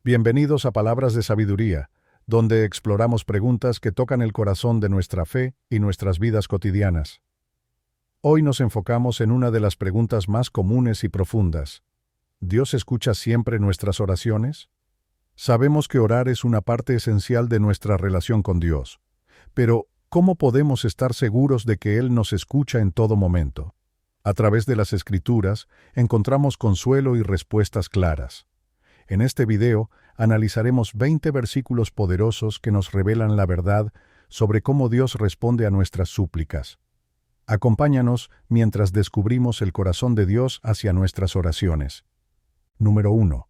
Bienvenidos a Palabras de Sabiduría, donde exploramos preguntas que tocan el corazón de nuestra fe y nuestras vidas cotidianas. Hoy nos enfocamos en una de las preguntas más comunes y profundas. ¿Dios escucha siempre nuestras oraciones? Sabemos que orar es una parte esencial de nuestra relación con Dios, pero ¿cómo podemos estar seguros de que Él nos escucha en todo momento? A través de las Escrituras encontramos consuelo y respuestas claras. En este video analizaremos 20 versículos poderosos que nos revelan la verdad sobre cómo Dios responde a nuestras súplicas. Acompáñanos mientras descubrimos el corazón de Dios hacia nuestras oraciones. Número 1.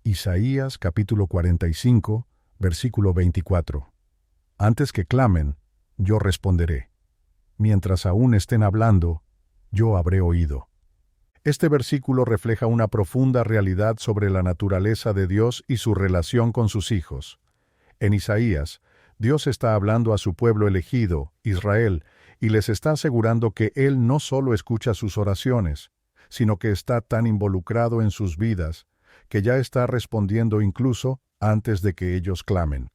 Isaías capítulo 45, versículo 24. Antes que clamen, yo responderé. Mientras aún estén hablando, yo habré oído. Este versículo refleja una profunda realidad sobre la naturaleza de Dios y su relación con sus hijos. En Isaías, Dios está hablando a su pueblo elegido, Israel, y les está asegurando que Él no solo escucha sus oraciones, sino que está tan involucrado en sus vidas, que ya está respondiendo incluso antes de que ellos clamen.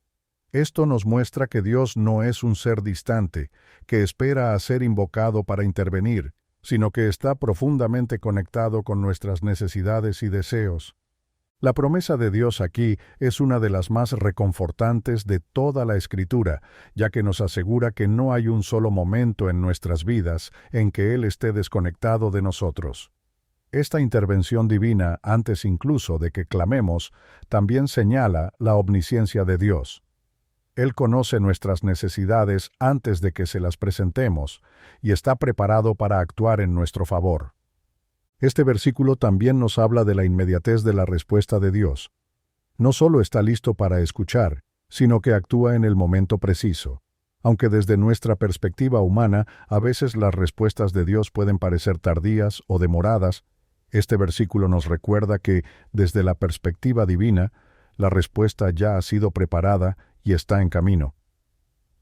Esto nos muestra que Dios no es un ser distante, que espera a ser invocado para intervenir, sino que está profundamente conectado con nuestras necesidades y deseos. La promesa de Dios aquí es una de las más reconfortantes de toda la Escritura, ya que nos asegura que no hay un solo momento en nuestras vidas en que Él esté desconectado de nosotros. Esta intervención divina, antes incluso de que clamemos, también señala la omnisciencia de Dios. Él conoce nuestras necesidades antes de que se las presentemos y está preparado para actuar en nuestro favor. Este versículo también nos habla de la inmediatez de la respuesta de Dios. No solo está listo para escuchar, sino que actúa en el momento preciso. Aunque desde nuestra perspectiva humana a veces las respuestas de Dios pueden parecer tardías o demoradas, este versículo nos recuerda que, desde la perspectiva divina, la respuesta ya ha sido preparada y está en camino.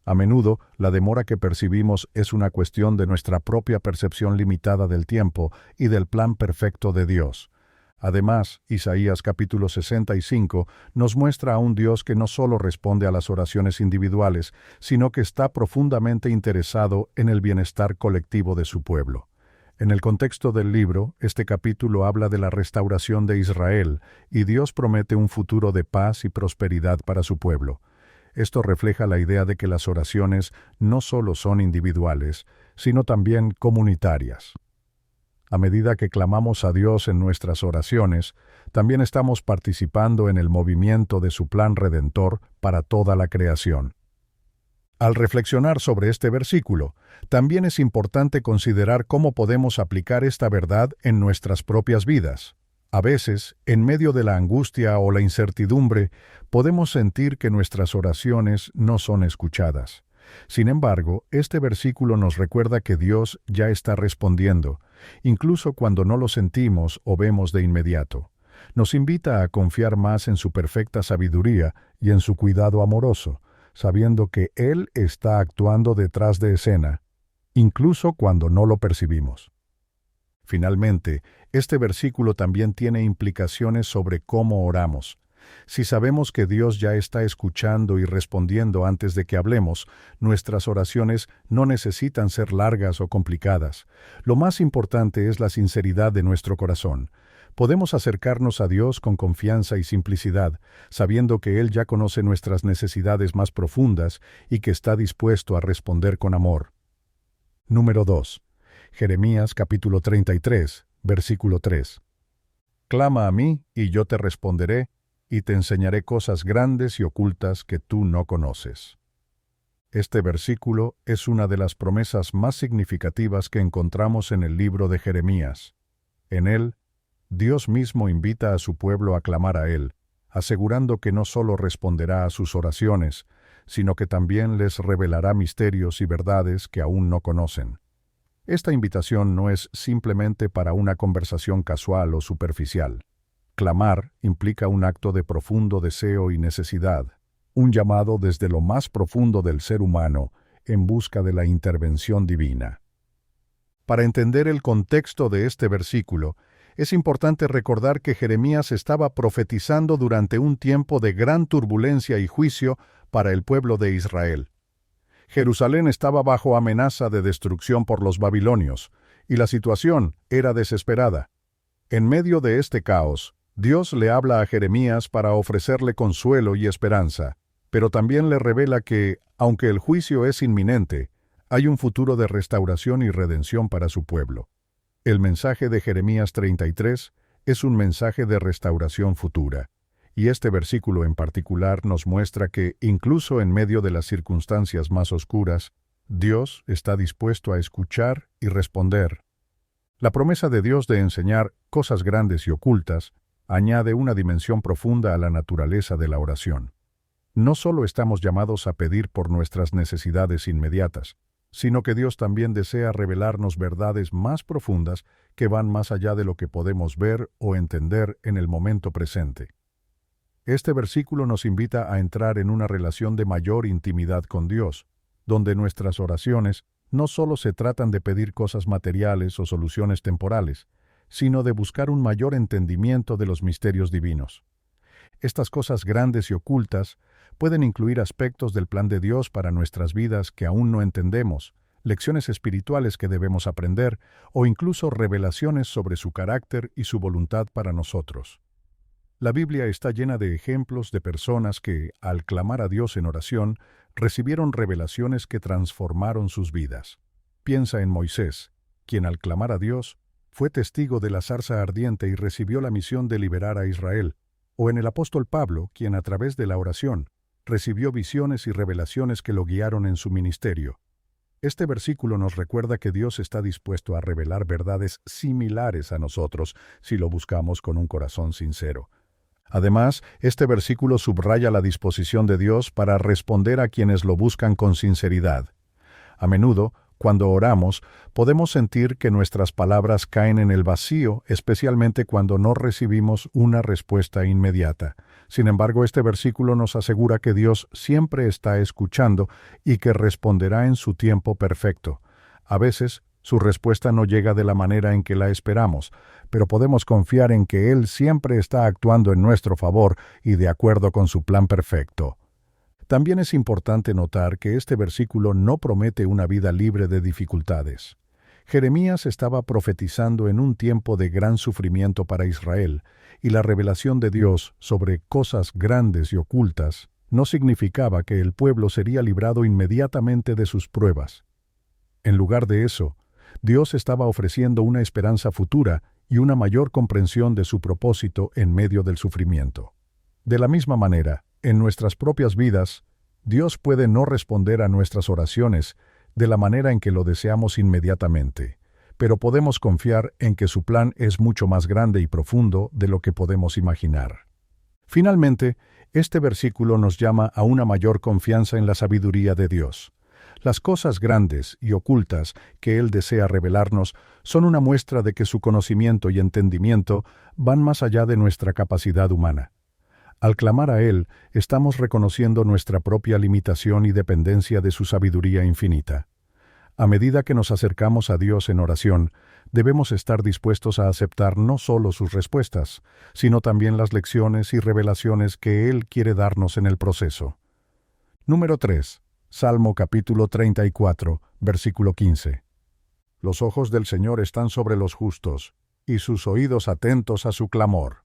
A menudo, la demora que percibimos es una cuestión de nuestra propia percepción limitada del tiempo y del plan perfecto de Dios. Además, Isaías capítulo 65 nos muestra a un Dios que no solo responde a las oraciones individuales, sino que está profundamente interesado en el bienestar colectivo de su pueblo. En el contexto del libro, este capítulo habla de la restauración de Israel, y Dios promete un futuro de paz y prosperidad para su pueblo. Esto refleja la idea de que las oraciones no solo son individuales, sino también comunitarias. A medida que clamamos a Dios en nuestras oraciones, también estamos participando en el movimiento de su plan redentor para toda la creación. Al reflexionar sobre este versículo, también es importante considerar cómo podemos aplicar esta verdad en nuestras propias vidas. A veces, en medio de la angustia o la incertidumbre, podemos sentir que nuestras oraciones no son escuchadas. Sin embargo, este versículo nos recuerda que Dios ya está respondiendo, incluso cuando no lo sentimos o vemos de inmediato. Nos invita a confiar más en su perfecta sabiduría y en su cuidado amoroso, sabiendo que Él está actuando detrás de escena, incluso cuando no lo percibimos. Finalmente, este versículo también tiene implicaciones sobre cómo oramos. Si sabemos que Dios ya está escuchando y respondiendo antes de que hablemos, nuestras oraciones no necesitan ser largas o complicadas. Lo más importante es la sinceridad de nuestro corazón. Podemos acercarnos a Dios con confianza y simplicidad, sabiendo que Él ya conoce nuestras necesidades más profundas y que está dispuesto a responder con amor. Número 2. Jeremías capítulo 33, versículo 3. Clama a mí, y yo te responderé, y te enseñaré cosas grandes y ocultas que tú no conoces. Este versículo es una de las promesas más significativas que encontramos en el libro de Jeremías. En él, Dios mismo invita a su pueblo a clamar a Él, asegurando que no solo responderá a sus oraciones, sino que también les revelará misterios y verdades que aún no conocen. Esta invitación no es simplemente para una conversación casual o superficial. Clamar implica un acto de profundo deseo y necesidad, un llamado desde lo más profundo del ser humano en busca de la intervención divina. Para entender el contexto de este versículo, Es importante recordar que Jeremías estaba profetizando durante un tiempo de gran turbulencia y juicio para el pueblo de Israel. Jerusalén estaba bajo amenaza de destrucción por los babilonios, y la situación era desesperada. En medio de este caos, Dios le habla a Jeremías para ofrecerle consuelo y esperanza, pero también le revela que, aunque el juicio es inminente, hay un futuro de restauración y redención para su pueblo. El mensaje de Jeremías 33 es un mensaje de restauración futura, y este versículo en particular nos muestra que, incluso en medio de las circunstancias más oscuras, Dios está dispuesto a escuchar y responder. La promesa de Dios de enseñar cosas grandes y ocultas añade una dimensión profunda a la naturaleza de la oración. No solo estamos llamados a pedir por nuestras necesidades inmediatas, sino que Dios también desea revelarnos verdades más profundas que van más allá de lo que podemos ver o entender en el momento presente. Este versículo nos invita a entrar en una relación de mayor intimidad con Dios, donde nuestras oraciones no solo se tratan de pedir cosas materiales o soluciones temporales, sino de buscar un mayor entendimiento de los misterios divinos. Estas cosas grandes y ocultas pueden incluir aspectos del plan de Dios para nuestras vidas que aún no entendemos, lecciones espirituales que debemos aprender o incluso revelaciones sobre su carácter y su voluntad para nosotros. La Biblia está llena de ejemplos de personas que, al clamar a Dios en oración, recibieron revelaciones que transformaron sus vidas. Piensa en Moisés, quien al clamar a Dios, fue testigo de la zarza ardiente y recibió la misión de liberar a Israel, o en el apóstol Pablo, quien a través de la oración, recibió visiones y revelaciones que lo guiaron en su ministerio. Este versículo nos recuerda que Dios está dispuesto a revelar verdades similares a nosotros si lo buscamos con un corazón sincero. Además, este versículo subraya la disposición de Dios para responder a quienes lo buscan con sinceridad. A menudo, cuando oramos, podemos sentir que nuestras palabras caen en el vacío, especialmente cuando no recibimos una respuesta inmediata. Sin embargo, este versículo nos asegura que Dios siempre está escuchando y que responderá en su tiempo perfecto. A veces, su respuesta no llega de la manera en que la esperamos, pero podemos confiar en que Él siempre está actuando en nuestro favor y de acuerdo con su plan perfecto. También es importante notar que este versículo no promete una vida libre de dificultades. Jeremías estaba profetizando en un tiempo de gran sufrimiento para Israel, y la revelación de Dios sobre cosas grandes y ocultas no significaba que el pueblo sería librado inmediatamente de sus pruebas. En lugar de eso, Dios estaba ofreciendo una esperanza futura y una mayor comprensión de su propósito en medio del sufrimiento. De la misma manera, en nuestras propias vidas, Dios puede no responder a nuestras oraciones de la manera en que lo deseamos inmediatamente, pero podemos confiar en que su plan es mucho más grande y profundo de lo que podemos imaginar. Finalmente, este versículo nos llama a una mayor confianza en la sabiduría de Dios. Las cosas grandes y ocultas que Él desea revelarnos son una muestra de que su conocimiento y entendimiento van más allá de nuestra capacidad humana. Al clamar a Él, estamos reconociendo nuestra propia limitación y dependencia de su sabiduría infinita. A medida que nos acercamos a Dios en oración, debemos estar dispuestos a aceptar no solo sus respuestas, sino también las lecciones y revelaciones que Él quiere darnos en el proceso. Número 3. Salmo capítulo 34, versículo 15. Los ojos del Señor están sobre los justos, y sus oídos atentos a su clamor.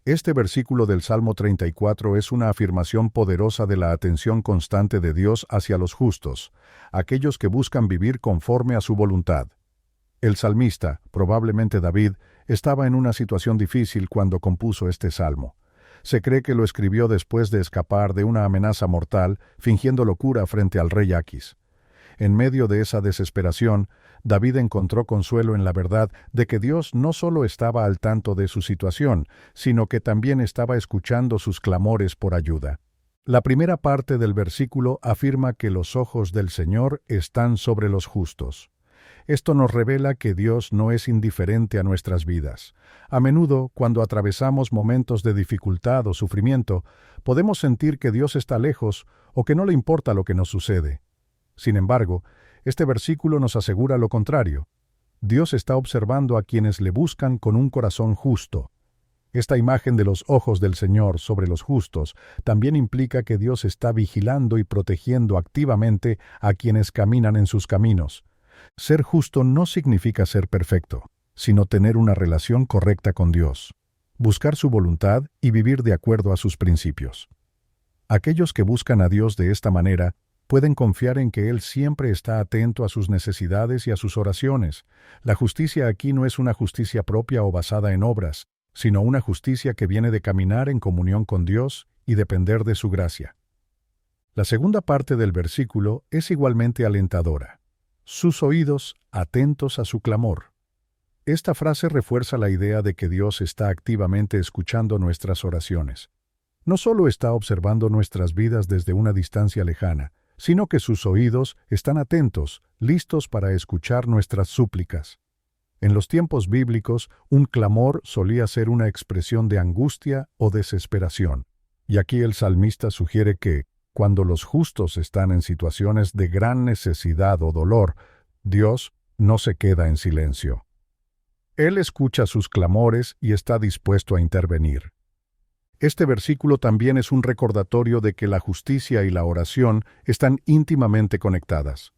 Este versículo del Salmo 34 es una afirmación poderosa de la atención constante de Dios hacia los justos, aquellos que buscan vivir conforme a su voluntad. El salmista, probablemente David, estaba en una situación difícil cuando compuso este salmo. Se cree que lo escribió después de escapar de una amenaza mortal, fingiendo locura frente al rey Aquis. En medio de esa desesperación, David encontró consuelo en la verdad de que Dios no solo estaba al tanto de su situación, sino que también estaba escuchando sus clamores por ayuda. La primera parte del versículo afirma que los ojos del Señor están sobre los justos. Esto nos revela que Dios no es indiferente a nuestras vidas. A menudo, cuando atravesamos momentos de dificultad o sufrimiento, podemos sentir que Dios está lejos o que no le importa lo que nos sucede. Sin embargo, este versículo nos asegura lo contrario. Dios está observando a quienes le buscan con un corazón justo. Esta imagen de los ojos del Señor sobre los justos también implica que Dios está vigilando y protegiendo activamente a quienes caminan en sus caminos. Ser justo no significa ser perfecto, sino tener una relación correcta con Dios, buscar su voluntad y vivir de acuerdo a sus principios. Aquellos que buscan a Dios de esta manera pueden confiar en que Él siempre está atento a sus necesidades y a sus oraciones. La justicia aquí no es una justicia propia o basada en obras, sino una justicia que viene de caminar en comunión con Dios y depender de su gracia. La segunda parte del versículo es igualmente alentadora. Sus oídos atentos a su clamor. Esta frase refuerza la idea de que Dios está activamente escuchando nuestras oraciones. No solo está observando nuestras vidas desde una distancia lejana, sino que sus oídos están atentos, listos para escuchar nuestras súplicas. En los tiempos bíblicos, un clamor solía ser una expresión de angustia o desesperación. Y aquí el salmista sugiere que, cuando los justos están en situaciones de gran necesidad o dolor, Dios no se queda en silencio. Él escucha sus clamores y está dispuesto a intervenir. Este versículo también es un recordatorio de que la justicia y la oración están íntimamente conectadas.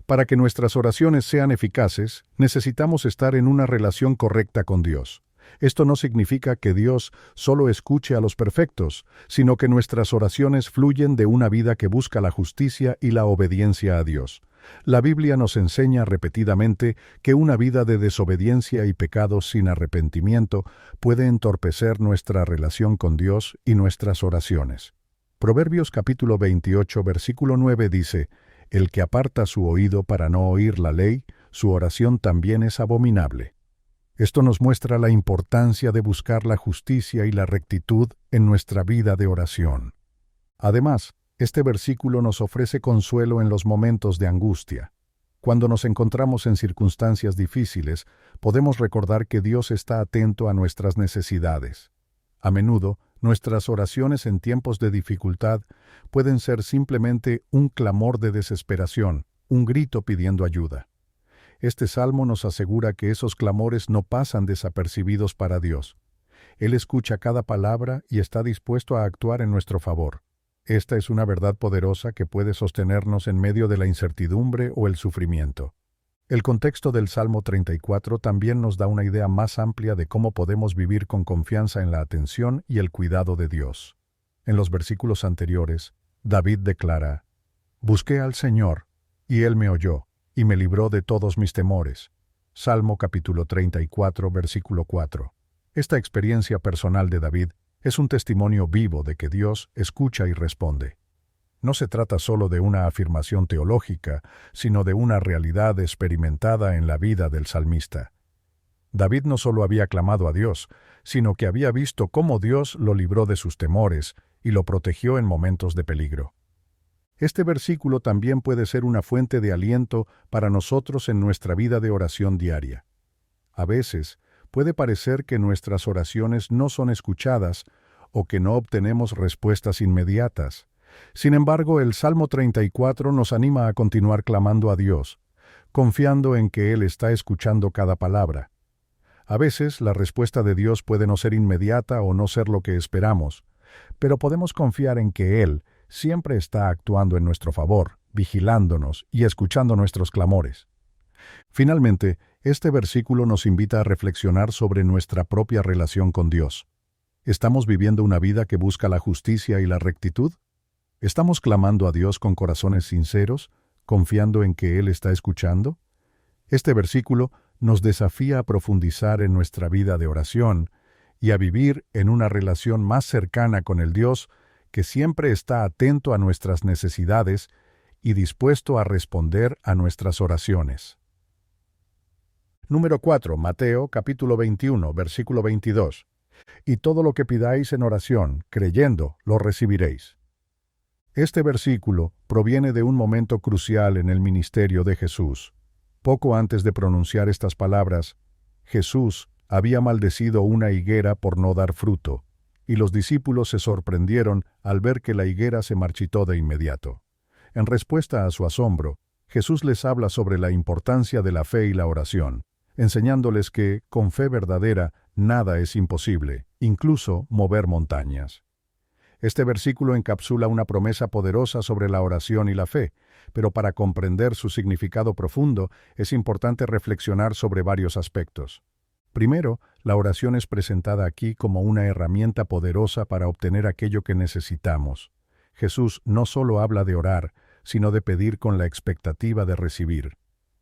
Para que nuestras oraciones sean eficaces, necesitamos estar en una relación correcta con Dios. Esto no significa que Dios solo escuche a los perfectos, sino que nuestras oraciones fluyen de una vida que busca la justicia y la obediencia a Dios. La Biblia nos enseña repetidamente que una vida de desobediencia y pecado sin arrepentimiento puede entorpecer nuestra relación con Dios y nuestras oraciones. Proverbios capítulo 28, versículo 9 dice: «El que aparta su oído para no oír la ley, su oración también es abominable». Esto nos muestra la importancia de buscar la justicia y la rectitud en nuestra vida de oración. Además, este versículo nos ofrece consuelo en los momentos de angustia. Cuando nos encontramos en circunstancias difíciles, podemos recordar que Dios está atento a nuestras necesidades. A menudo, nuestras oraciones en tiempos de dificultad pueden ser simplemente un clamor de desesperación, un grito pidiendo ayuda. Este salmo nos asegura que esos clamores no pasan desapercibidos para Dios. Él escucha cada palabra y está dispuesto a actuar en nuestro favor. Esta es una verdad poderosa que puede sostenernos en medio de la incertidumbre o el sufrimiento. El contexto del Salmo 34 también nos da una idea más amplia de cómo podemos vivir con confianza en la atención y el cuidado de Dios. En los versículos anteriores, David declara: «Busqué al Señor, y Él me oyó, y me libró de todos mis temores». Salmo capítulo 34, versículo 4. Esta experiencia personal de David es un testimonio vivo de que Dios escucha y responde. No se trata solo de una afirmación teológica, sino de una realidad experimentada en la vida del salmista. David no solo había clamado a Dios, sino que había visto cómo Dios lo libró de sus temores y lo protegió en momentos de peligro. Este versículo también puede ser una fuente de aliento para nosotros en nuestra vida de oración diaria. A veces, puede parecer que nuestras oraciones no son escuchadas o que no obtenemos respuestas inmediatas. Sin embargo, el Salmo 34 nos anima a continuar clamando a Dios, confiando en que Él está escuchando cada palabra. A veces, la respuesta de Dios puede no ser inmediata o no ser lo que esperamos, pero podemos confiar en que Él siempre está actuando en nuestro favor, vigilándonos y escuchando nuestros clamores. Finalmente, este versículo nos invita a reflexionar sobre nuestra propia relación con Dios. ¿Estamos viviendo una vida que busca la justicia y la rectitud? ¿Estamos clamando a Dios con corazones sinceros, confiando en que Él está escuchando? Este versículo nos desafía a profundizar en nuestra vida de oración y a vivir en una relación más cercana con el Dios que siempre está atento a nuestras necesidades y dispuesto a responder a nuestras oraciones. Número 4. Mateo, capítulo 21, versículo 22. «Y todo lo que pidáis en oración, creyendo, lo recibiréis». Este versículo proviene de un momento crucial en el ministerio de Jesús. Poco antes de pronunciar estas palabras, Jesús había maldecido una higuera por no dar fruto, y los discípulos se sorprendieron al ver que la higuera se marchitó de inmediato. En respuesta a su asombro, Jesús les habla sobre la importancia de la fe y la oración. enseñándoles que, con fe verdadera, nada es imposible, incluso mover montañas. Este versículo encapsula una promesa poderosa sobre la oración y la fe, pero para comprender su significado profundo es importante reflexionar sobre varios aspectos. Primero, la oración es presentada aquí como una herramienta poderosa para obtener aquello que necesitamos. Jesús no solo habla de orar, sino de pedir con la expectativa de recibir.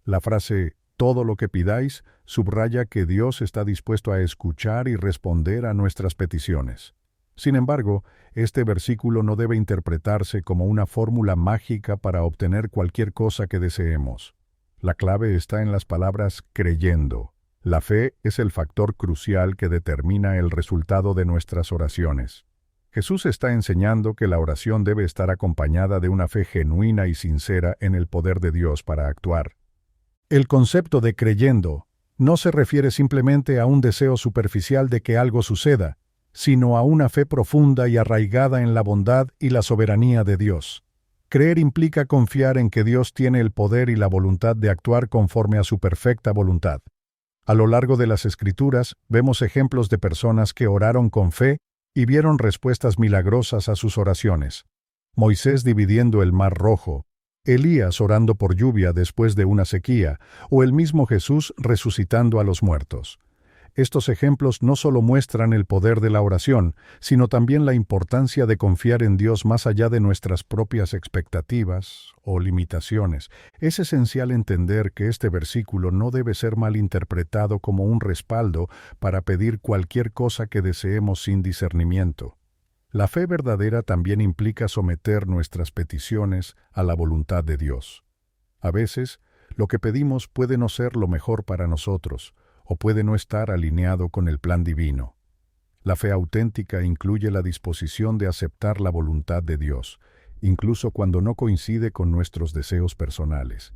La frase «todo lo que pidáis» subraya que Dios está dispuesto a escuchar y responder a nuestras peticiones. Sin embargo, este versículo no debe interpretarse como una fórmula mágica para obtener cualquier cosa que deseemos. La clave está en las palabras creyendo. La fe es el factor crucial que determina el resultado de nuestras oraciones. Jesús está enseñando que la oración debe estar acompañada de una fe genuina y sincera en el poder de Dios para actuar. El concepto de creyendo no se refiere simplemente a un deseo superficial de que algo suceda, sino a una fe profunda y arraigada en la bondad y la soberanía de Dios. Creer implica confiar en que Dios tiene el poder y la voluntad de actuar conforme a su perfecta voluntad. A lo largo de las Escrituras, vemos ejemplos de personas que oraron con fe y vieron respuestas milagrosas a sus oraciones. Moisés dividiendo el Mar Rojo, Elías orando por lluvia después de una sequía, o el mismo Jesús resucitando a los muertos. Estos ejemplos no solo muestran el poder de la oración, sino también la importancia de confiar en Dios más allá de nuestras propias expectativas o limitaciones. Es esencial entender que este versículo no debe ser malinterpretado como un respaldo para pedir cualquier cosa que deseemos sin discernimiento. La fe verdadera también implica someter nuestras peticiones a la voluntad de Dios. A veces, lo que pedimos puede no ser lo mejor para nosotros, o puede no estar alineado con el plan divino. La fe auténtica incluye la disposición de aceptar la voluntad de Dios, incluso cuando no coincide con nuestros deseos personales.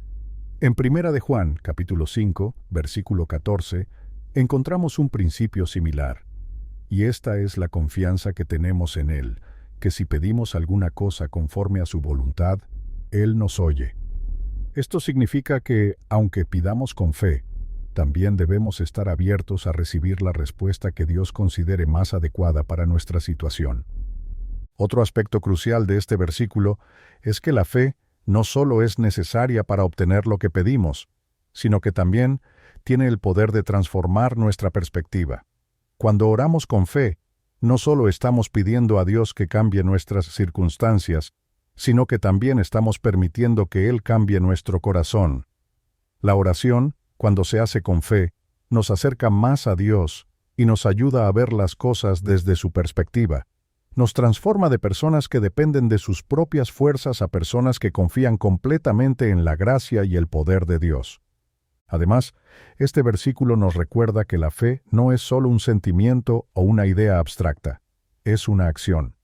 En 1 de Juan, capítulo 5, versículo 14, encontramos un principio similar. Y esta es la confianza que tenemos en Él, que si pedimos alguna cosa conforme a su voluntad, Él nos oye. Esto significa que, aunque pidamos con fe, también debemos estar abiertos a recibir la respuesta que Dios considere más adecuada para nuestra situación. Otro aspecto crucial de este versículo es que la fe no solo es necesaria para obtener lo que pedimos, sino que también tiene el poder de transformar nuestra perspectiva. Cuando oramos con fe, no solo estamos pidiendo a Dios que cambie nuestras circunstancias, sino que también estamos permitiendo que Él cambie nuestro corazón. La oración, cuando se hace con fe, nos acerca más a Dios y nos ayuda a ver las cosas desde su perspectiva. Nos transforma de personas que dependen de sus propias fuerzas a personas que confían completamente en la gracia y el poder de Dios. Además, este versículo nos recuerda que la fe no es solo un sentimiento o una idea abstracta, es una acción.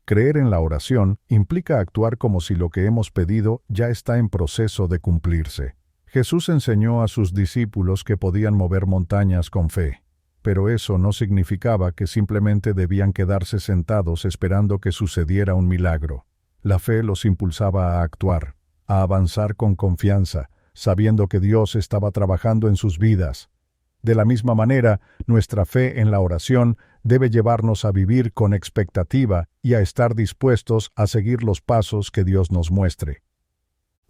Creer en la oración implica actuar como si lo que hemos pedido ya está en proceso de cumplirse. Jesús enseñó a sus discípulos que podían mover montañas con fe, pero eso no significaba que simplemente debían quedarse sentados esperando que sucediera un milagro. La fe los impulsaba a actuar, a avanzar con confianza, sabiendo que Dios estaba trabajando en sus vidas. De la misma manera, nuestra fe en la oración debe llevarnos a vivir con expectativa y a estar dispuestos a seguir los pasos que Dios nos muestre.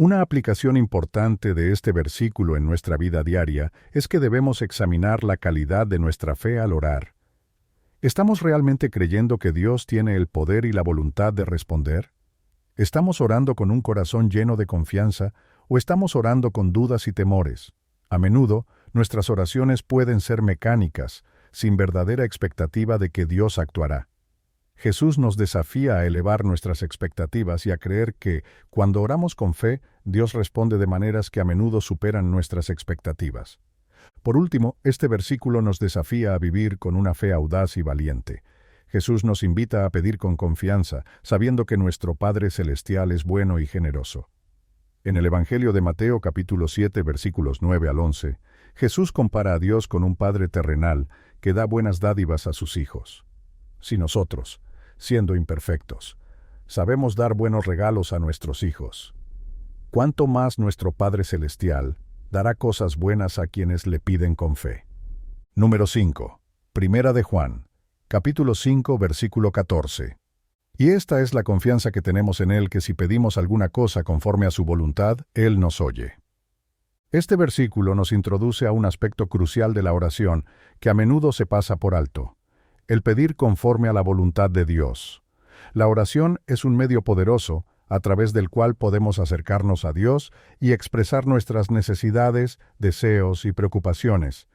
Una aplicación importante de este versículo en nuestra vida diaria es que debemos examinar la calidad de nuestra fe al orar. ¿Estamos realmente creyendo que Dios tiene el poder y la voluntad de responder? ¿Estamos orando con un corazón lleno de confianza o estamos orando con dudas y temores? A menudo, nuestras oraciones pueden ser mecánicas, sin verdadera expectativa de que Dios actuará. Jesús nos desafía a elevar nuestras expectativas y a creer que, cuando oramos con fe, Dios responde de maneras que a menudo superan nuestras expectativas. Por último, este versículo nos desafía a vivir con una fe audaz y valiente. Jesús nos invita a pedir con confianza, sabiendo que nuestro Padre Celestial es bueno y generoso. En el Evangelio de Mateo capítulo 7 versículos 9 al 11, Jesús compara a Dios con un Padre terrenal que da buenas dádivas a sus hijos. Si nosotros, siendo imperfectos, sabemos dar buenos regalos a nuestros hijos, ¿cuánto más nuestro Padre Celestial dará cosas buenas a quienes le piden con fe. Número 5. Primera de Juan, capítulo 5, versículo 14. Y esta es la confianza que tenemos en Él, que si pedimos alguna cosa conforme a su voluntad, Él nos oye. Este versículo nos introduce a un aspecto crucial de la oración que a menudo se pasa por alto: el pedir conforme a la voluntad de Dios. La oración es un medio poderoso a través del cual podemos acercarnos a Dios y expresar nuestras necesidades, deseos y preocupaciones.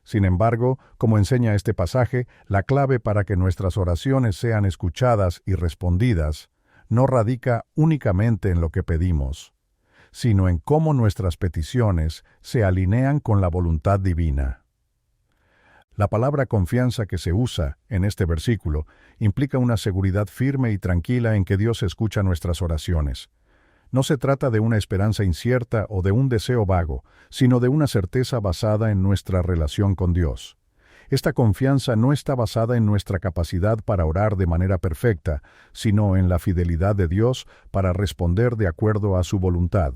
Sin embargo, como enseña este pasaje, la clave para que nuestras oraciones sean escuchadas y respondidas no radica únicamente en lo que pedimos, sino en cómo nuestras peticiones se alinean con la voluntad divina. La palabra confianza que se usa en este versículo implica una seguridad firme y tranquila en que Dios escucha nuestras oraciones. No se trata de una esperanza incierta o de un deseo vago, sino de una certeza basada en nuestra relación con Dios. Esta confianza no está basada en nuestra capacidad para orar de manera perfecta, sino en la fidelidad de Dios para responder de acuerdo a su voluntad.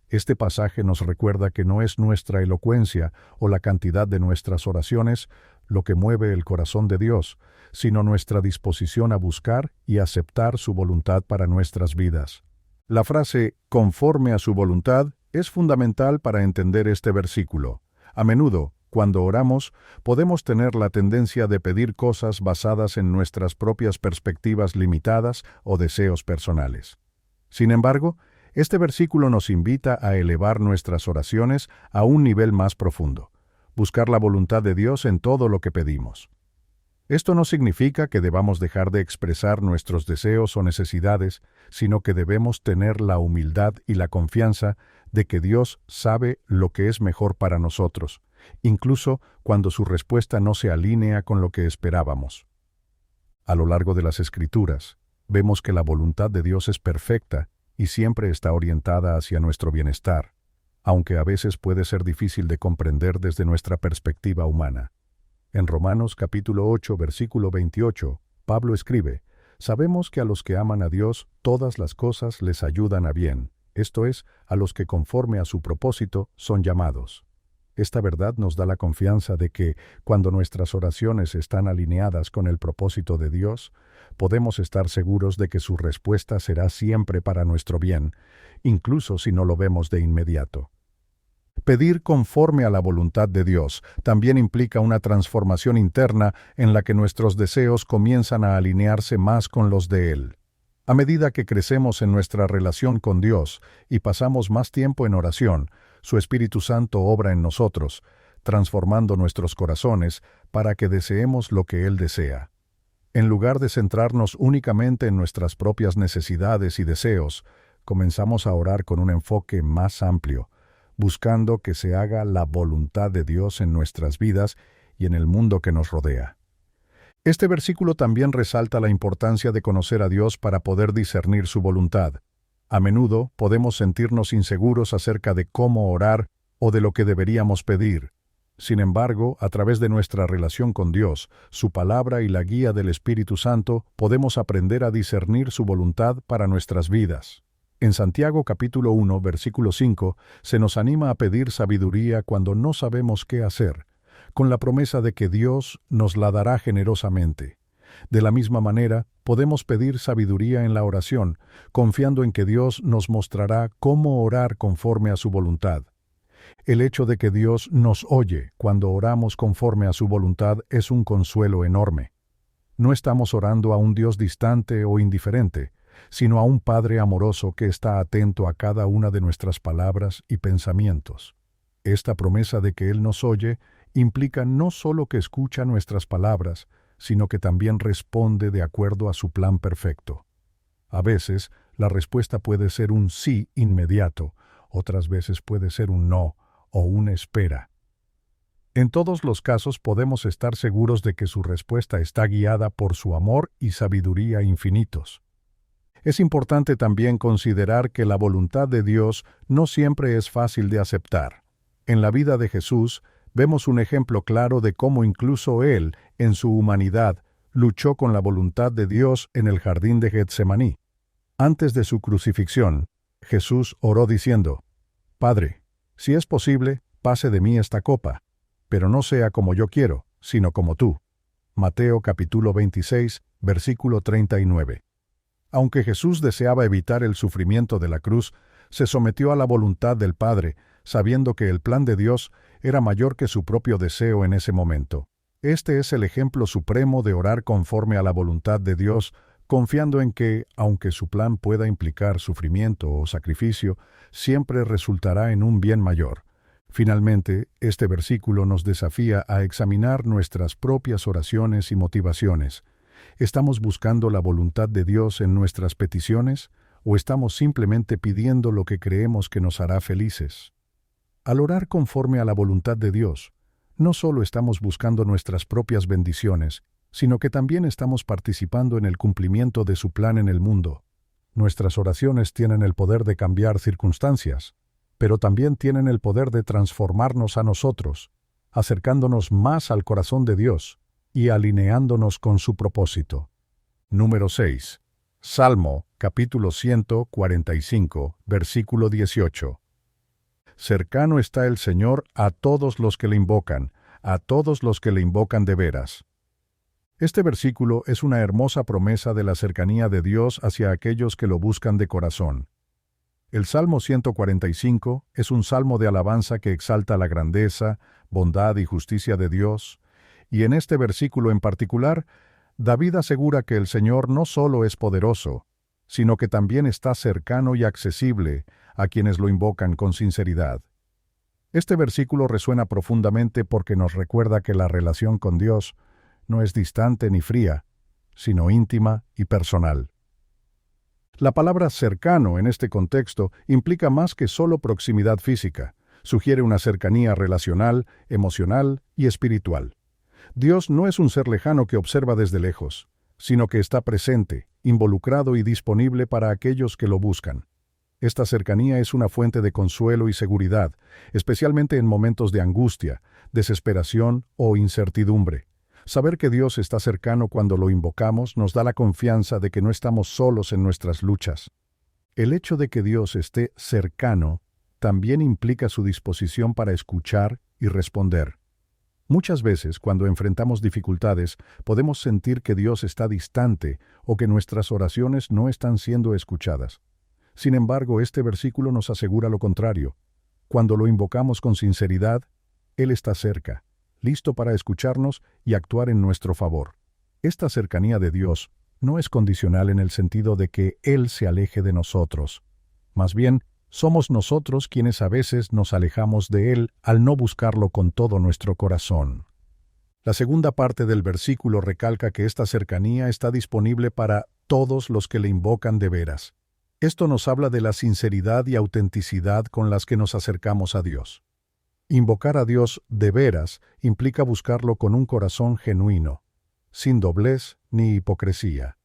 Este pasaje nos recuerda que no es nuestra elocuencia o la cantidad de nuestras oraciones lo que mueve el corazón de Dios, sino nuestra disposición a buscar y aceptar su voluntad para nuestras vidas. La frase «conforme a su voluntad» es fundamental para entender este versículo. A menudo, cuando oramos, podemos tener la tendencia de pedir cosas basadas en nuestras propias perspectivas limitadas o deseos personales. Sin embargo, este versículo nos invita a elevar nuestras oraciones a un nivel más profundo, buscar la voluntad de Dios en todo lo que pedimos. Esto no significa que debamos dejar de expresar nuestros deseos o necesidades, sino que debemos tener la humildad y la confianza de que Dios sabe lo que es mejor para nosotros, incluso cuando su respuesta no se alinea con lo que esperábamos. A lo largo de las Escrituras, vemos que la voluntad de Dios es perfecta y siempre está orientada hacia nuestro bienestar, aunque a veces puede ser difícil de comprender desde nuestra perspectiva humana. En Romanos capítulo 8, versículo 28, Pablo escribe: «Sabemos que a los que aman a Dios todas las cosas les ayudan a bien, esto es, a los que conforme a su propósito son llamados». Esta verdad nos da la confianza de que, cuando nuestras oraciones están alineadas con el propósito de Dios, podemos estar seguros de que su respuesta será siempre para nuestro bien, incluso si no lo vemos de inmediato. Pedir conforme a la voluntad de Dios también implica una transformación interna en la que nuestros deseos comienzan a alinearse más con los de Él. A medida que crecemos en nuestra relación con Dios y pasamos más tiempo en oración, su Espíritu Santo obra en nosotros, transformando nuestros corazones para que deseemos lo que Él desea. En lugar de centrarnos únicamente en nuestras propias necesidades y deseos, comenzamos a orar con un enfoque más amplio, buscando que se haga la voluntad de Dios en nuestras vidas y en el mundo que nos rodea. Este versículo también resalta la importancia de conocer a Dios para poder discernir su voluntad. A menudo podemos sentirnos inseguros acerca de cómo orar o de lo que deberíamos pedir. Sin embargo, a través de nuestra relación con Dios, su palabra y la guía del Espíritu Santo, podemos aprender a discernir su voluntad para nuestras vidas. En Santiago capítulo 1, versículo 5, se nos anima a pedir sabiduría cuando no sabemos qué hacer, con la promesa de que Dios nos la dará generosamente. De la misma manera, podemos pedir sabiduría en la oración, confiando en que Dios nos mostrará cómo orar conforme a su voluntad. El hecho de que Dios nos oye cuando oramos conforme a su voluntad es un consuelo enorme. No estamos orando a un Dios distante o indiferente, sino a un Padre amoroso que está atento a cada una de nuestras palabras y pensamientos. Esta promesa de que Él nos oye implica no solo que escucha nuestras palabras, sino que también responde de acuerdo a su plan perfecto. A veces, la respuesta puede ser un sí inmediato, otras veces puede ser un no o una espera. En todos los casos podemos estar seguros de que su respuesta está guiada por su amor y sabiduría infinitos. Es importante también considerar que la voluntad de Dios no siempre es fácil de aceptar. En la vida de Jesús, vemos un ejemplo claro de cómo incluso Él, en su humanidad, luchó con la voluntad de Dios en el jardín de Getsemaní. Antes de su crucifixión, Jesús oró diciendo: «Padre, Si es posible, pase de mí esta copa, pero no sea como yo quiero, sino como tú. Mateo capítulo 26, versículo 39. Aunque Jesús deseaba evitar el sufrimiento de la cruz, se sometió a la voluntad del Padre, sabiendo que el plan de Dios era mayor que su propio deseo en ese momento. Este es el ejemplo supremo de orar conforme a la voluntad de Dios, confiando en que, aunque su plan pueda implicar sufrimiento o sacrificio, siempre resultará en un bien mayor. Finalmente, este versículo nos desafía a examinar nuestras propias oraciones y motivaciones. ¿Estamos buscando la voluntad de Dios en nuestras peticiones o estamos simplemente pidiendo lo que creemos que nos hará felices? Al orar conforme a la voluntad de Dios, no solo estamos buscando nuestras propias bendiciones, sino que también estamos participando en el cumplimiento de su plan en el mundo. Nuestras oraciones tienen el poder de cambiar circunstancias, pero también tienen el poder de transformarnos a nosotros, acercándonos más al corazón de Dios y alineándonos con su propósito. Número 6. Salmo, capítulo 145, versículo 18. Cercano está el Señor a todos los que le invocan, a todos los que le invocan de veras. Este versículo es una hermosa promesa de la cercanía de Dios hacia aquellos que lo buscan de corazón. El Salmo 145 es un salmo de alabanza que exalta la grandeza, bondad y justicia de Dios, y en este versículo en particular, David asegura que el Señor no solo es poderoso, sino que también está cercano y accesible a quienes lo invocan con sinceridad. Este versículo resuena profundamente porque nos recuerda que la relación con Dios no es distante ni fría, sino íntima y personal. La palabra cercano en este contexto implica más que solo proximidad física, sugiere una cercanía relacional, emocional y espiritual. Dios no es un ser lejano que observa desde lejos, sino que está presente, involucrado y disponible para aquellos que lo buscan. Esta cercanía es una fuente de consuelo y seguridad, especialmente en momentos de angustia, desesperación o incertidumbre. Saber que Dios está cercano cuando lo invocamos nos da la confianza de que no estamos solos en nuestras luchas. El hecho de que Dios esté cercano también implica su disposición para escuchar y responder. Muchas veces, cuando enfrentamos dificultades, podemos sentir que Dios está distante o que nuestras oraciones no están siendo escuchadas. Sin embargo, este versículo nos asegura lo contrario. Cuando lo invocamos con sinceridad, Él está cerca, listo para escucharnos y actuar en nuestro favor. Esta cercanía de Dios no es condicional en el sentido de que Él se aleje de nosotros. Más bien, somos nosotros quienes a veces nos alejamos de Él al no buscarlo con todo nuestro corazón. La segunda parte del versículo recalca que esta cercanía está disponible para todos los que le invocan de veras. Esto nos habla de la sinceridad y autenticidad con las que nos acercamos a Dios. Invocar a Dios de veras implica buscarlo con un corazón genuino, sin doblez ni hipocresía.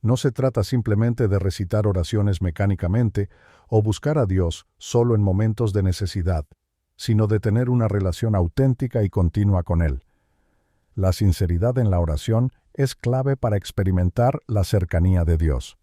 No se trata simplemente de recitar oraciones mecánicamente o buscar a Dios solo en momentos de necesidad, sino de tener una relación auténtica y continua con Él. La sinceridad en la oración es clave para experimentar la cercanía de Dios.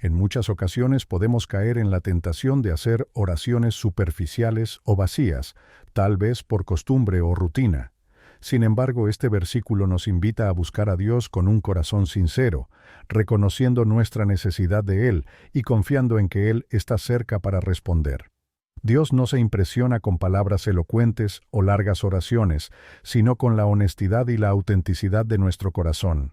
En muchas ocasiones podemos caer en la tentación de hacer oraciones superficiales o vacías, tal vez por costumbre o rutina. Sin embargo, este versículo nos invita a buscar a Dios con un corazón sincero, reconociendo nuestra necesidad de Él y confiando en que Él está cerca para responder. Dios no se impresiona con palabras elocuentes o largas oraciones, sino con la honestidad y la autenticidad de nuestro corazón.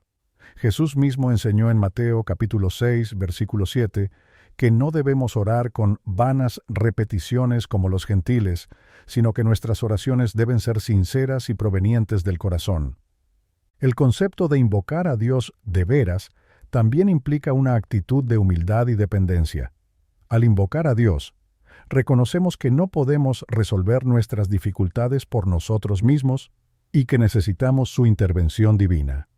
Jesús mismo enseñó en Mateo capítulo 6, versículo 7, que no debemos orar con vanas repeticiones como los gentiles, sino que nuestras oraciones deben ser sinceras y provenientes del corazón. El concepto de invocar a Dios de veras también implica una actitud de humildad y dependencia. Al invocar a Dios, reconocemos que no podemos resolver nuestras dificultades por nosotros mismos y que necesitamos su intervención divina.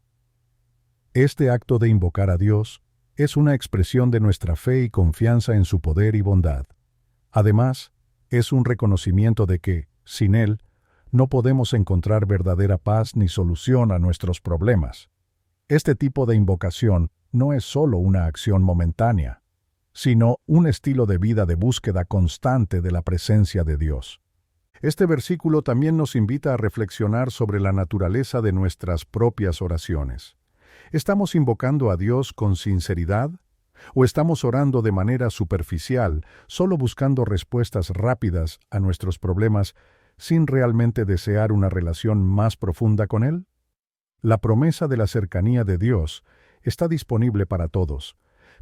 Este acto de invocar a Dios es una expresión de nuestra fe y confianza en su poder y bondad. Además, es un reconocimiento de que, sin Él, no podemos encontrar verdadera paz ni solución a nuestros problemas. Este tipo de invocación no es solo una acción momentánea. sino un estilo de vida de búsqueda constante de la presencia de Dios. Este versículo también nos invita a reflexionar sobre la naturaleza de nuestras propias oraciones. ¿Estamos invocando a Dios con sinceridad? ¿O estamos orando de manera superficial, solo buscando respuestas rápidas a nuestros problemas, sin realmente desear una relación más profunda con Él? La promesa de la cercanía de Dios está disponible para todos,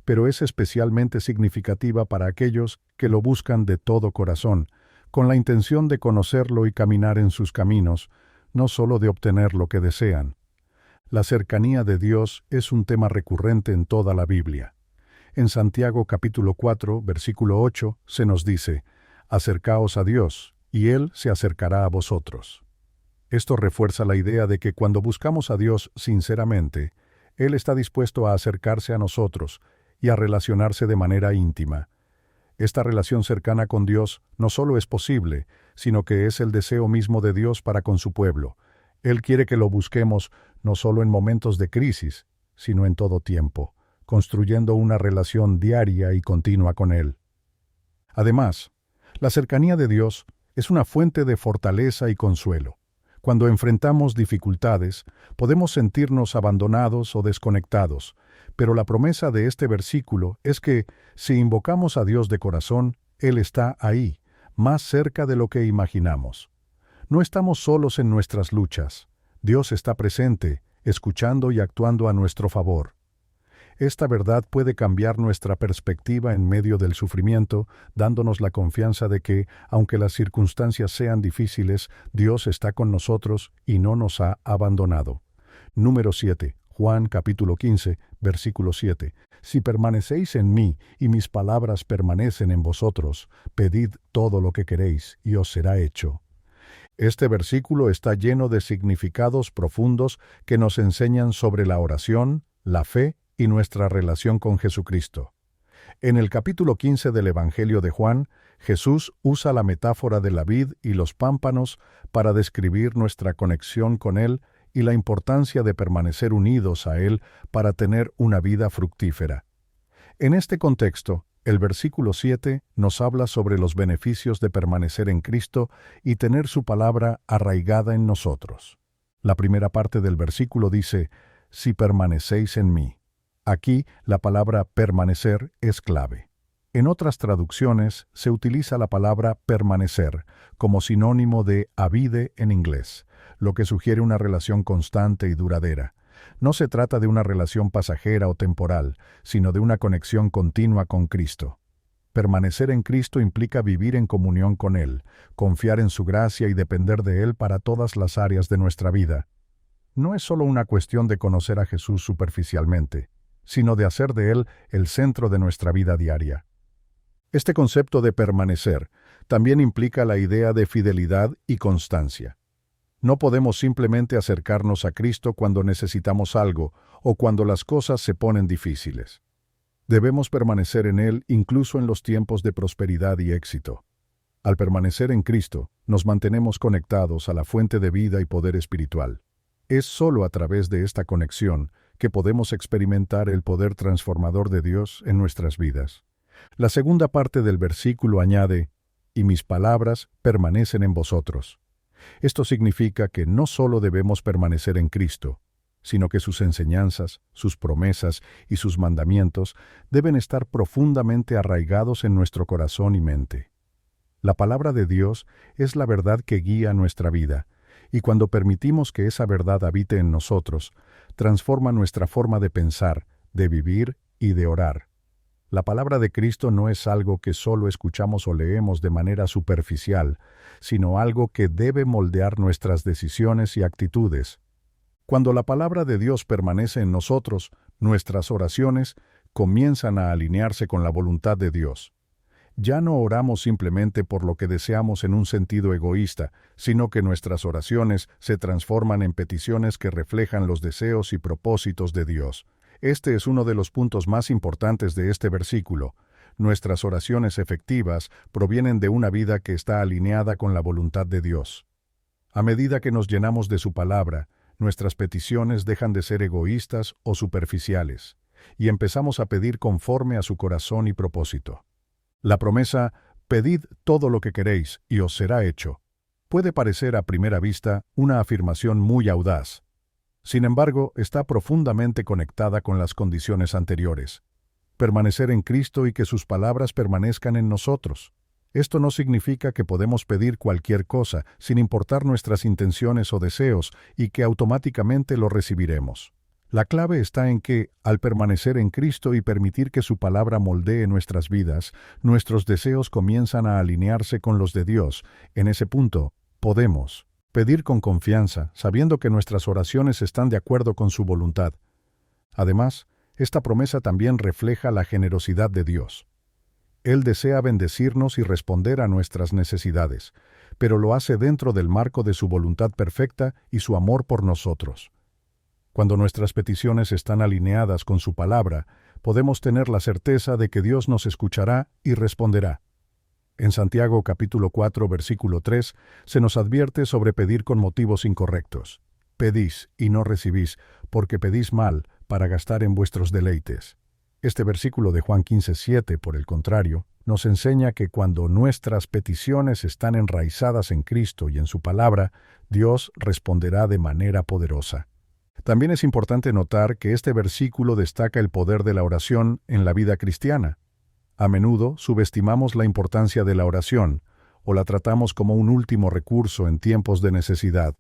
pero es especialmente significativa para aquellos que lo buscan de todo corazón, con la intención de conocerlo y caminar en sus caminos, no solo de obtener lo que desean. La cercanía de Dios es un tema recurrente en toda la Biblia. En Santiago capítulo 4, versículo 8, se nos dice: «Acercaos a Dios, y Él se acercará a vosotros». Esto refuerza la idea de que cuando buscamos a Dios sinceramente, Él está dispuesto a acercarse a nosotros y a relacionarse de manera íntima. Esta relación cercana con Dios no solo es posible, sino que es el deseo mismo de Dios para con su pueblo. Él quiere que lo busquemos no solo en momentos de crisis, sino en todo tiempo, construyendo una relación diaria y continua con Él. Además, la cercanía de Dios es una fuente de fortaleza y consuelo. Cuando enfrentamos dificultades, podemos sentirnos abandonados o desconectados, pero la promesa de este versículo es que, si invocamos a Dios de corazón, Él está ahí, más cerca de lo que imaginamos. No estamos solos en nuestras luchas. Dios está presente, escuchando y actuando a nuestro favor. Esta verdad puede cambiar nuestra perspectiva en medio del sufrimiento, dándonos la confianza de que, aunque las circunstancias sean difíciles, Dios está con nosotros y no nos ha abandonado. Número 7. Juan capítulo 15, versículo 7. Si permanecéis en mí y mis palabras permanecen en vosotros, pedid todo lo que queréis y os será hecho. Este versículo está lleno de significados profundos que nos enseñan sobre la oración, la fe y nuestra relación con Jesucristo. En el capítulo 15 del Evangelio de Juan, Jesús usa la metáfora de la vid y los pámpanos para describir nuestra conexión con Él y la importancia de permanecer unidos a Él para tener una vida fructífera. En este contexto, el versículo 7 nos habla sobre los beneficios de permanecer en Cristo y tener su palabra arraigada en nosotros. La primera parte del versículo dice: «Si permanecéis en mí». Aquí, la palabra permanecer es clave. En otras traducciones, se utiliza la palabra permanecer como sinónimo de abide en inglés, lo que sugiere una relación constante y duradera. No se trata de una relación pasajera o temporal, sino de una conexión continua con Cristo. Permanecer en Cristo implica vivir en comunión con Él, confiar en su gracia y depender de Él para todas las áreas de nuestra vida. No es solo una cuestión de conocer a Jesús superficialmente, sino de hacer de Él el centro de nuestra vida diaria. Este concepto de permanecer también implica la idea de fidelidad y constancia. No podemos simplemente acercarnos a Cristo cuando necesitamos algo o cuando las cosas se ponen difíciles. Debemos permanecer en Él incluso en los tiempos de prosperidad y éxito. Al permanecer en Cristo, nos mantenemos conectados a la fuente de vida y poder espiritual. Es solo a través de esta conexión que podemos experimentar el poder transformador de Dios en nuestras vidas. La segunda parte del versículo añade: «Y mis palabras permanecen en vosotros». Esto significa que no solo debemos permanecer en Cristo, sino que sus enseñanzas, sus promesas y sus mandamientos deben estar profundamente arraigados en nuestro corazón y mente. La palabra de Dios es la verdad que guía nuestra vida, y cuando permitimos que esa verdad habite en nosotros, transforma nuestra forma de pensar, de vivir y de orar. La palabra de Cristo no es algo que solo escuchamos o leemos de manera superficial, sino algo que debe moldear nuestras decisiones y actitudes. Cuando la palabra de Dios permanece en nosotros, nuestras oraciones comienzan a alinearse con la voluntad de Dios. Ya no oramos simplemente por lo que deseamos en un sentido egoísta, sino que nuestras oraciones se transforman en peticiones que reflejan los deseos y propósitos de Dios. Este es uno de los puntos más importantes de este versículo. Nuestras oraciones efectivas provienen de una vida que está alineada con la voluntad de Dios. A medida que nos llenamos de su palabra, nuestras peticiones dejan de ser egoístas o superficiales, y empezamos a pedir conforme a su corazón y propósito. La promesa, pedid todo lo que queréis y os será hecho, puede parecer a primera vista una afirmación muy audaz. Sin embargo, está profundamente conectada con las condiciones anteriores. Permanecer en Cristo y que sus palabras permanezcan en nosotros. Esto no significa que podemos pedir cualquier cosa, sin importar nuestras intenciones o deseos, y que automáticamente lo recibiremos. La clave está en que, al permanecer en Cristo y permitir que su palabra moldee nuestras vidas, nuestros deseos comienzan a alinearse con los de Dios. En ese punto, podemos pedir con confianza, sabiendo que nuestras oraciones están de acuerdo con su voluntad. Además, esta promesa también refleja la generosidad de Dios. Él desea bendecirnos y responder a nuestras necesidades, pero lo hace dentro del marco de su voluntad perfecta y su amor por nosotros. Cuando nuestras peticiones están alineadas con su palabra, podemos tener la certeza de que Dios nos escuchará y responderá. En Santiago capítulo 4, versículo 3, se nos advierte sobre pedir con motivos incorrectos. Pedís y no recibís, porque pedís mal, para gastar en vuestros deleites. Este versículo de Juan 15:7, por el contrario, nos enseña que cuando nuestras peticiones están enraizadas en Cristo y en su palabra, Dios responderá de manera poderosa. También es importante notar que este versículo destaca el poder de la oración en la vida cristiana. A menudo subestimamos la importancia de la oración, o la tratamos como un último recurso en tiempos de necesidad.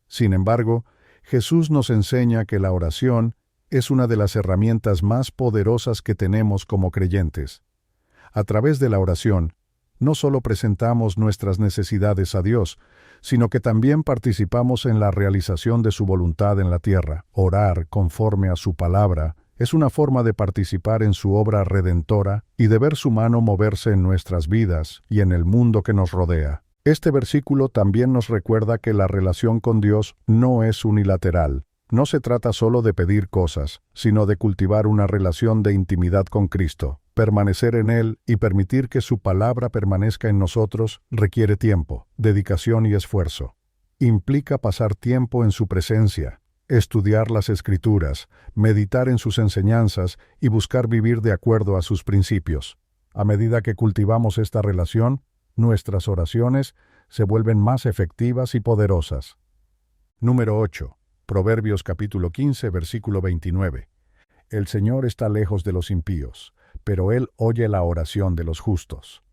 Sin embargo, Jesús nos enseña que la oración es una de las herramientas más poderosas que tenemos como creyentes. A través de la oración, no solo presentamos nuestras necesidades a Dios, sino que también participamos en la realización de su voluntad en la tierra. Orar conforme a su palabra es una forma de participar en su obra redentora y de ver su mano moverse en nuestras vidas y en el mundo que nos rodea. Este versículo también nos recuerda que la relación con Dios no es unilateral. No se trata solo de pedir cosas, sino de cultivar una relación de intimidad con Cristo. Permanecer en Él y permitir que su palabra permanezca en nosotros requiere tiempo, dedicación y esfuerzo. Implica pasar tiempo en su presencia, estudiar las Escrituras, meditar en sus enseñanzas y buscar vivir de acuerdo a sus principios. A medida que cultivamos esta relación, nuestras oraciones se vuelven más efectivas y poderosas. Número 8. Proverbios capítulo 15, versículo 29. El Señor está lejos de los impíos, pero Él oye la oración de los justos.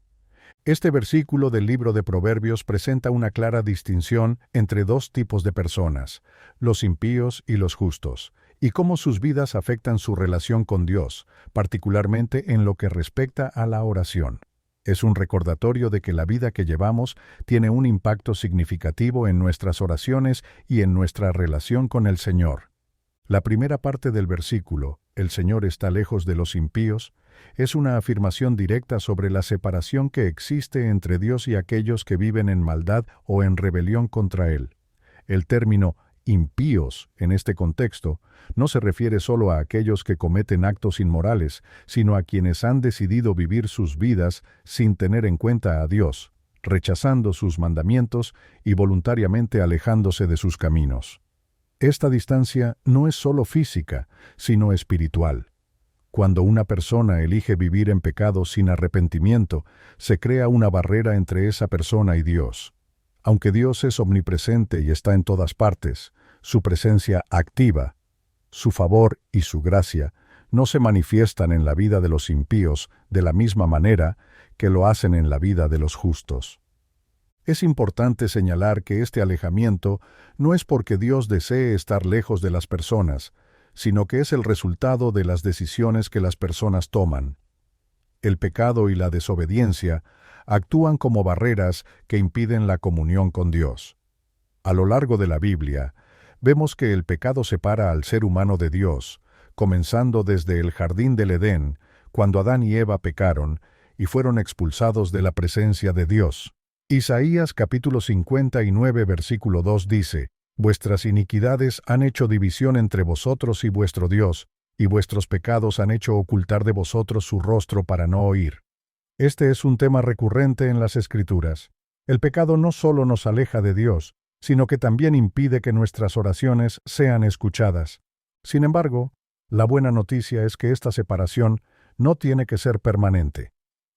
Este versículo del libro de Proverbios presenta una clara distinción entre dos tipos de personas, los impíos y los justos, y cómo sus vidas afectan su relación con Dios, particularmente en lo que respecta a la oración. Es un recordatorio de que la vida que llevamos tiene un impacto significativo en nuestras oraciones y en nuestra relación con el Señor. La primera parte del versículo, el Señor está lejos de los impíos, es una afirmación directa sobre la separación que existe entre Dios y aquellos que viven en maldad o en rebelión contra Él. El término impíos, en este contexto, no se refiere solo a aquellos que cometen actos inmorales, sino a quienes han decidido vivir sus vidas sin tener en cuenta a Dios, rechazando sus mandamientos y voluntariamente alejándose de sus caminos. Esta distancia no es solo física, sino espiritual. Cuando una persona elige vivir en pecado sin arrepentimiento, se crea una barrera entre esa persona y Dios. Aunque Dios es omnipresente y está en todas partes, su presencia activa, su favor y su gracia no se manifiestan en la vida de los impíos de la misma manera que lo hacen en la vida de los justos. Es importante señalar que este alejamiento no es porque Dios desee estar lejos de las personas, sino que es el resultado de las decisiones que las personas toman. El pecado y la desobediencia actúan como barreras que impiden la comunión con Dios. A lo largo de la Biblia, vemos que el pecado separa al ser humano de Dios, comenzando desde el jardín del Edén, cuando Adán y Eva pecaron y fueron expulsados de la presencia de Dios. Isaías capítulo 59 versículo 2 dice: Vuestras iniquidades han hecho división entre vosotros y vuestro Dios, y vuestros pecados han hecho ocultar de vosotros su rostro para no oír. Este es un tema recurrente en las Escrituras. El pecado no solo nos aleja de Dios, sino que también impide que nuestras oraciones sean escuchadas. Sin embargo, La buena noticia es que esta separación no tiene que ser permanente.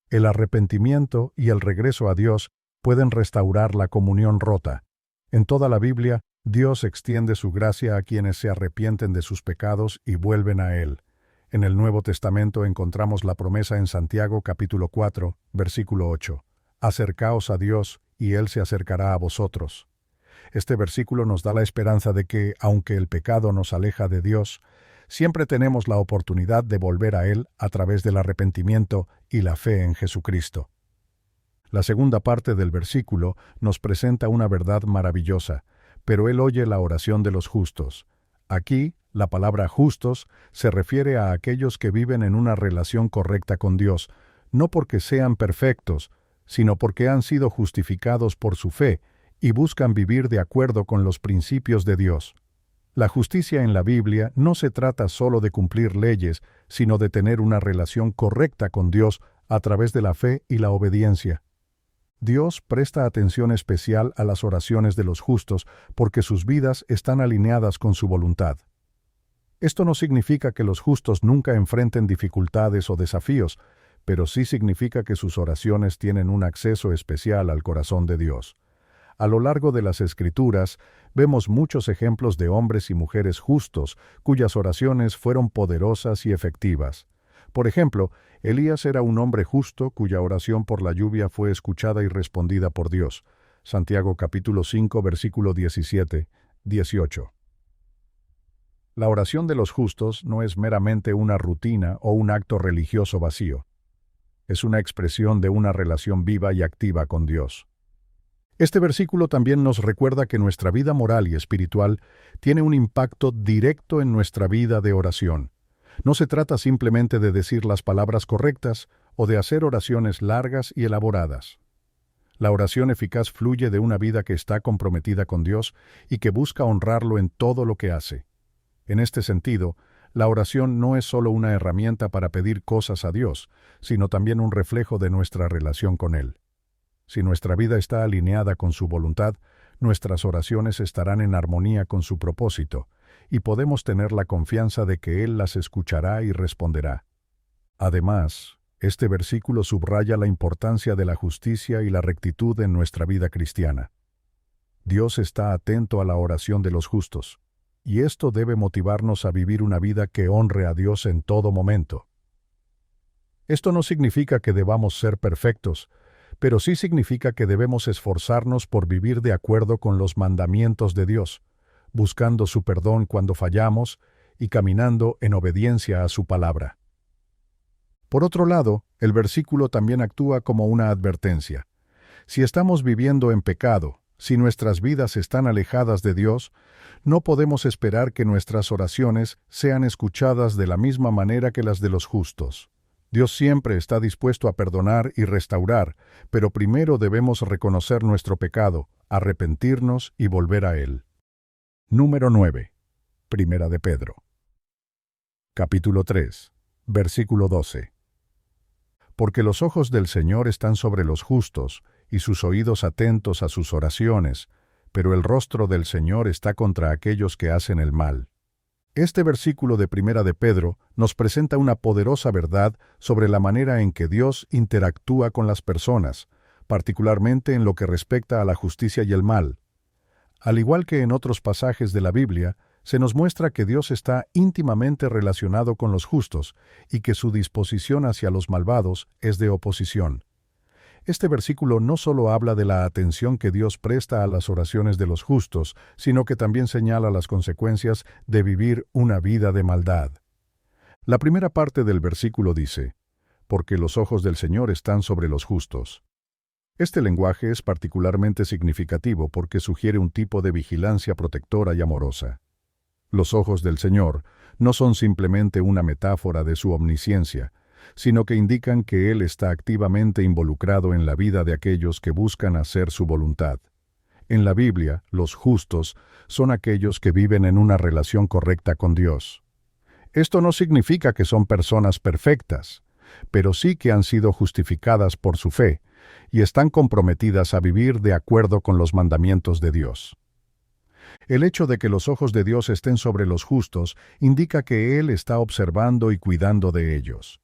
El arrepentimiento y el regreso a Dios pueden restaurar la comunión rota. En toda la Biblia, Dios extiende su gracia a quienes se arrepienten de sus pecados y vuelven a Él. En el Nuevo Testamento encontramos la promesa en Santiago capítulo 4, versículo 8. Acercaos a Dios, y Él se acercará a vosotros. Este versículo nos da la esperanza de que, aunque el pecado nos aleja de Dios, siempre tenemos la oportunidad de volver a Él a través del arrepentimiento y la fe en Jesucristo. La segunda parte del versículo nos presenta una verdad maravillosa, pero Él oye la oración de los justos. Aquí, la palabra justos se refiere a aquellos que viven en una relación correcta con Dios, no porque sean perfectos, sino porque han sido justificados por su fe y buscan vivir de acuerdo con los principios de Dios. La justicia en la Biblia no se trata solo de cumplir leyes, sino de tener una relación correcta con Dios a través de la fe y la obediencia. Dios presta atención especial a las oraciones de los justos porque sus vidas están alineadas con su voluntad. Esto no significa que los justos nunca enfrenten dificultades o desafíos, pero sí significa que sus oraciones tienen un acceso especial al corazón de Dios. A lo largo de las Escrituras, vemos muchos ejemplos de hombres y mujeres justos, cuyas oraciones fueron poderosas y efectivas. Por ejemplo, Elías era un hombre justo cuya oración por la lluvia fue escuchada y respondida por Dios. Santiago capítulo 5, versículo 17, 18. La oración de los justos no es meramente una rutina o un acto religioso vacío. Es una expresión de una relación viva y activa con Dios. Este versículo también nos recuerda que nuestra vida moral y espiritual tiene un impacto directo en nuestra vida de oración. No se trata simplemente de decir las palabras correctas o de hacer oraciones largas y elaboradas. La oración eficaz fluye de una vida que está comprometida con Dios y que busca honrarlo en todo lo que hace. En este sentido, la oración no es solo una herramienta para pedir cosas a Dios, sino también un reflejo de nuestra relación con Él. Si nuestra vida está alineada con su voluntad, nuestras oraciones estarán en armonía con su propósito, y podemos tener la confianza de que Él las escuchará y responderá. Además, este versículo subraya la importancia de la justicia y la rectitud en nuestra vida cristiana. Dios está atento a la oración de los justos, y esto debe motivarnos a vivir una vida que honre a Dios en todo momento. Esto no significa que debamos ser perfectos, pero sí significa que debemos esforzarnos por vivir de acuerdo con los mandamientos de Dios, buscando su perdón cuando fallamos y caminando en obediencia a su palabra. Por otro lado, el versículo también actúa como una advertencia. Si estamos viviendo en pecado, si nuestras vidas están alejadas de Dios, no podemos esperar que nuestras oraciones sean escuchadas de la misma manera que las de los justos. Dios siempre está dispuesto a perdonar y restaurar, pero primero debemos reconocer nuestro pecado, arrepentirnos y volver a Él. Número 9. Primera de Pedro. Capítulo 3, versículo 12. Porque los ojos del Señor están sobre los justos, y sus oídos atentos a sus oraciones, pero el rostro del Señor está contra aquellos que hacen el mal. Este versículo de Primera de Pedro nos presenta una poderosa verdad sobre la manera en que Dios interactúa con las personas, particularmente en lo que respecta a la justicia y el mal. Al igual que en otros pasajes de la Biblia, se nos muestra que Dios está íntimamente relacionado con los justos y que su disposición hacia los malvados es de oposición. Este versículo no solo habla de la atención que Dios presta a las oraciones de los justos, sino que también señala las consecuencias de vivir una vida de maldad. La primera parte del versículo dice, «Porque los ojos del Señor están sobre los justos». Este lenguaje es particularmente significativo porque sugiere un tipo de vigilancia protectora y amorosa. Los ojos del Señor no son simplemente una metáfora de su omnisciencia, sino que indican que Él está activamente involucrado en la vida de aquellos que buscan hacer su voluntad. En la Biblia, los justos son aquellos que viven en una relación correcta con Dios. Esto no significa que son personas perfectas, pero sí que han sido justificadas por su fe y están comprometidas a vivir de acuerdo con los mandamientos de Dios. El hecho de que los ojos de Dios estén sobre los justos indica que Él está observando y cuidando de ellos.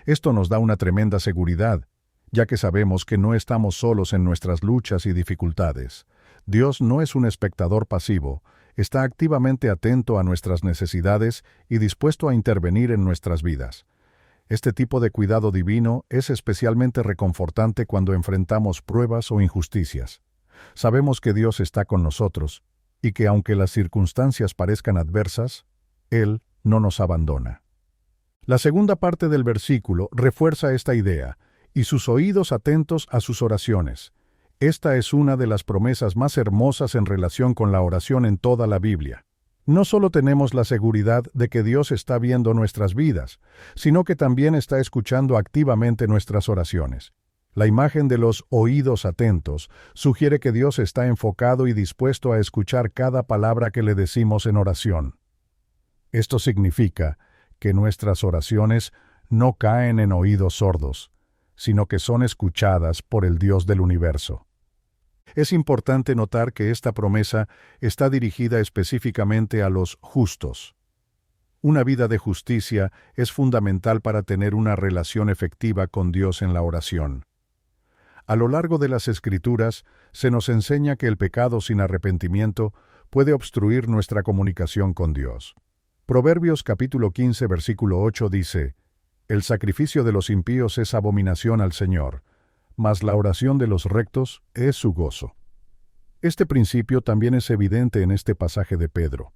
Esto nos da una tremenda seguridad, ya que sabemos que no estamos solos en nuestras luchas y dificultades. Dios no es un espectador pasivo, está activamente atento a nuestras necesidades y dispuesto a intervenir en nuestras vidas. Este tipo de cuidado divino es especialmente reconfortante cuando enfrentamos pruebas o injusticias. Sabemos que Dios está con nosotros y que aunque las circunstancias parezcan adversas, Él no nos abandona. La segunda parte del versículo refuerza esta idea, y sus oídos atentos a sus oraciones. Esta es una de las promesas más hermosas en relación con la oración en toda la Biblia. No solo tenemos la seguridad de que Dios está viendo nuestras vidas, sino que también está escuchando activamente nuestras oraciones. La imagen de los oídos atentos sugiere que Dios está enfocado y dispuesto a escuchar cada palabra que le decimos en oración. Esto significa que nuestras oraciones no caen en oídos sordos, sino que son escuchadas por el Dios del universo. Es importante notar que esta promesa está dirigida específicamente a los justos. Una vida de justicia es fundamental para tener una relación efectiva con Dios en la oración. A lo largo de las Escrituras, se nos enseña que el pecado sin arrepentimiento puede obstruir nuestra comunicación con Dios. Proverbios capítulo 15, versículo 8 dice: «El sacrificio de los impíos es abominación al Señor, mas la oración de los rectos es su gozo». Este principio también es evidente en este pasaje de Pedro.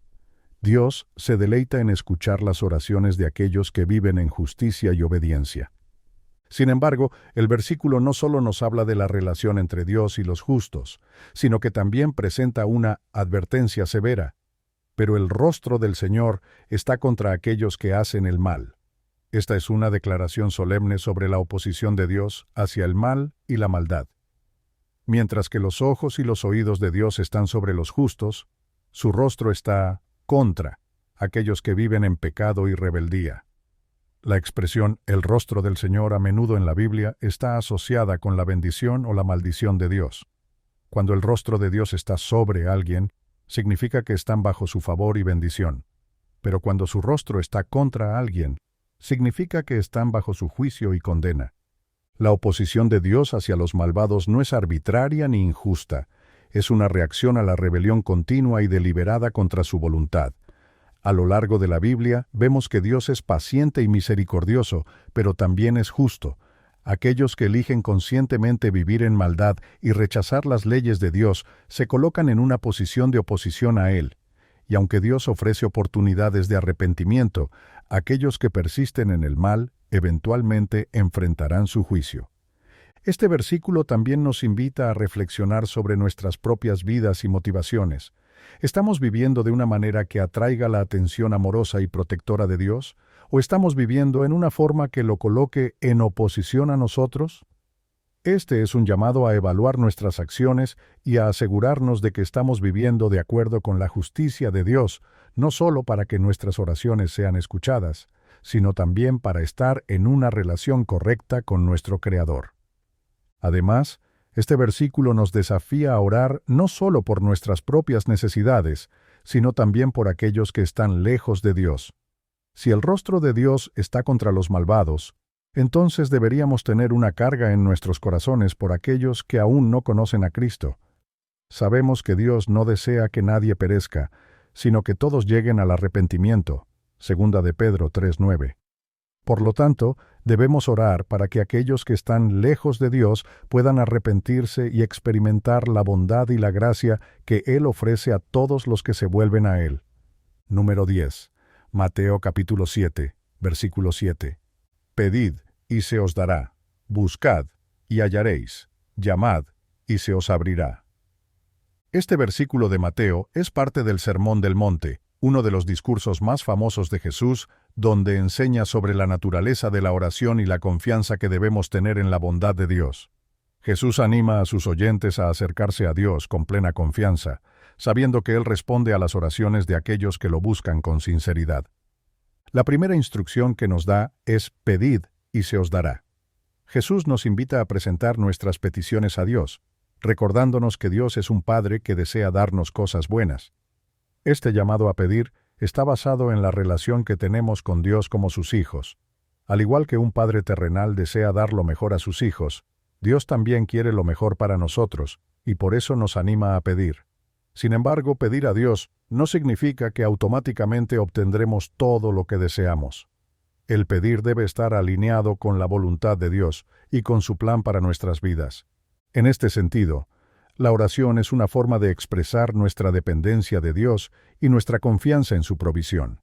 Dios se deleita en escuchar las oraciones de aquellos que viven en justicia y obediencia. Sin embargo, el versículo no solo nos habla de la relación entre Dios y los justos, sino que también presenta una advertencia severa. Pero el rostro del Señor está contra aquellos que hacen el mal. Esta es una declaración solemne sobre la oposición de Dios hacia el mal y la maldad. Mientras que los ojos y los oídos de Dios están sobre los justos, su rostro está contra aquellos que viven en pecado y rebeldía. La expresión «el rostro del Señor» a menudo en la Biblia está asociada con la bendición o la maldición de Dios. Cuando el rostro de Dios está sobre alguien, significa que están bajo su favor y bendición. Pero cuando su rostro está contra alguien, significa que están bajo su juicio y condena. La oposición de Dios hacia los malvados no es arbitraria ni injusta, es una reacción a la rebelión continua y deliberada contra su voluntad. A lo largo de la Biblia vemos que Dios es paciente y misericordioso, pero también es justo. Aquellos que eligen conscientemente vivir en maldad y rechazar las leyes de Dios se colocan en una posición de oposición a Él. Y aunque Dios ofrece oportunidades de arrepentimiento, aquellos que persisten en el mal eventualmente enfrentarán su juicio. Este versículo también nos invita a reflexionar sobre nuestras propias vidas y motivaciones. ¿Estamos viviendo de una manera que atraiga la atención amorosa y protectora de Dios? ¿O estamos viviendo en una forma que lo coloque en oposición a nosotros? Este es un llamado a evaluar nuestras acciones y a asegurarnos de que estamos viviendo de acuerdo con la justicia de Dios, no solo para que nuestras oraciones sean escuchadas, sino también para estar en una relación correcta con nuestro Creador. Además, este versículo nos desafía a orar no solo por nuestras propias necesidades, sino también por aquellos que están lejos de Dios. Si el rostro de Dios está contra los malvados, entonces deberíamos tener una carga en nuestros corazones por aquellos que aún no conocen a Cristo. Sabemos que Dios no desea que nadie perezca, sino que todos lleguen al arrepentimiento. Segunda de Pedro 3:9. Por lo tanto, debemos orar para que aquellos que están lejos de Dios puedan arrepentirse y experimentar la bondad y la gracia que Él ofrece a todos los que se vuelven a Él. Número 10. Mateo capítulo 7, versículo 7. Pedid, y se os dará. Buscad, y hallaréis. Llamad, y se os abrirá. Este versículo de Mateo es parte del Sermón del Monte, uno de los discursos más famosos de Jesús, donde enseña sobre la naturaleza de la oración y la confianza que debemos tener en la bondad de Dios. Jesús anima a sus oyentes a acercarse a Dios con plena confianza, sabiendo que Él responde a las oraciones de aquellos que lo buscan con sinceridad. La primera instrucción que nos da es «pedid y se os dará». Jesús nos invita a presentar nuestras peticiones a Dios, recordándonos que Dios es un Padre que desea darnos cosas buenas. Este llamado a pedir está basado en la relación que tenemos con Dios como sus hijos. Al igual que un padre terrenal desea dar lo mejor a sus hijos, Dios también quiere lo mejor para nosotros, y por eso nos anima a pedir. Sin embargo, pedir a Dios no significa que automáticamente obtendremos todo lo que deseamos. El pedir debe estar alineado con la voluntad de Dios y con su plan para nuestras vidas. En este sentido, la oración es una forma de expresar nuestra dependencia de Dios y nuestra confianza en su provisión.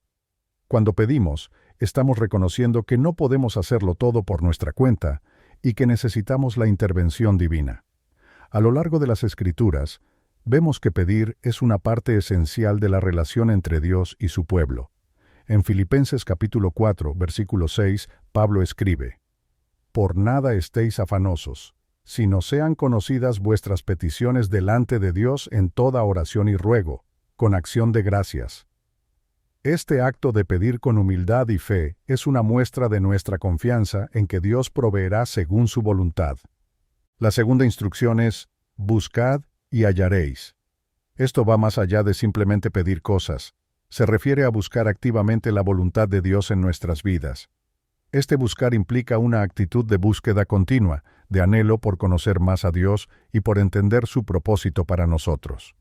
Cuando pedimos, estamos reconociendo que no podemos hacerlo todo por nuestra cuenta y que necesitamos la intervención divina. A lo largo de las Escrituras, vemos que pedir es una parte esencial de la relación entre Dios y su pueblo. En Filipenses capítulo 4, versículo 6, Pablo escribe: «Por nada estéis afanosos, sino sean conocidas vuestras peticiones delante de Dios en toda oración y ruego, con acción de gracias». Este acto de pedir con humildad y fe es una muestra de nuestra confianza en que Dios proveerá según su voluntad. La segunda instrucción es: buscad y hallaréis. Esto va más allá de simplemente pedir cosas. Se refiere a buscar activamente la voluntad de Dios en nuestras vidas. Este buscar implica una actitud de búsqueda continua, de anhelo por conocer más a Dios y por entender su propósito para nosotros.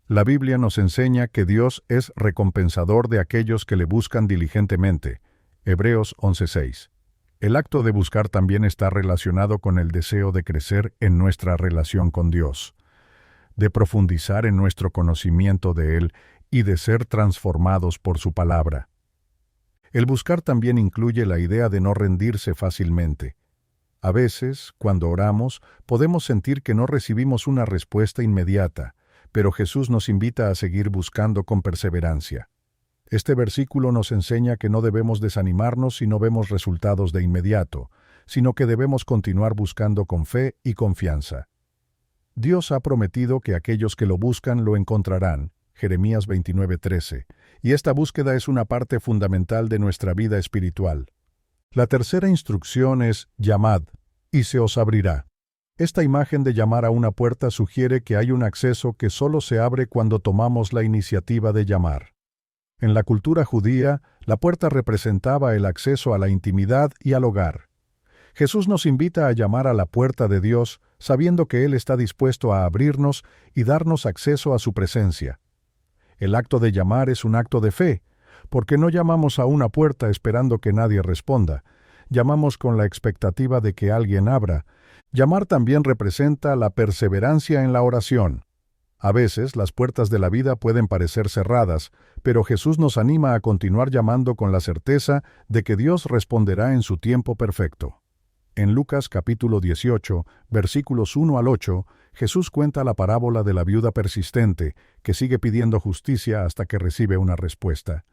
La Biblia nos enseña que Dios es recompensador de aquellos que le buscan diligentemente. Hebreos 11:6. El acto de buscar también está relacionado con el deseo de crecer en nuestra relación con Dios, de profundizar en nuestro conocimiento de Él y de ser transformados por su palabra. El buscar también incluye la idea de no rendirse fácilmente. A veces, cuando oramos, podemos sentir que no recibimos una respuesta inmediata, pero Jesús nos invita a seguir buscando con perseverancia. Este versículo nos enseña que no debemos desanimarnos si no vemos resultados de inmediato, sino que debemos continuar buscando con fe y confianza. Dios ha prometido que aquellos que lo buscan lo encontrarán, Jeremías 29:13, y esta búsqueda es una parte fundamental de nuestra vida espiritual. La tercera instrucción es: llamad, y se os abrirá. Esta imagen de llamar a una puerta sugiere que hay un acceso que solo se abre cuando tomamos la iniciativa de llamar. En la cultura judía, la puerta representaba el acceso a la intimidad y al hogar. Jesús nos invita a llamar a la puerta de Dios, sabiendo que Él está dispuesto a abrirnos y darnos acceso a su presencia. El acto de llamar es un acto de fe, porque no llamamos a una puerta esperando que nadie responda. Llamamos con la expectativa de que alguien abra. Llamar también representa la perseverancia en la oración. A veces las puertas de la vida pueden parecer cerradas, pero Jesús nos anima a continuar llamando con la certeza de que Dios responderá en su tiempo perfecto. En Lucas capítulo 18, versículos 1 al 8, Jesús cuenta la parábola de la viuda persistente, que sigue pidiendo justicia hasta que recibe una respuesta.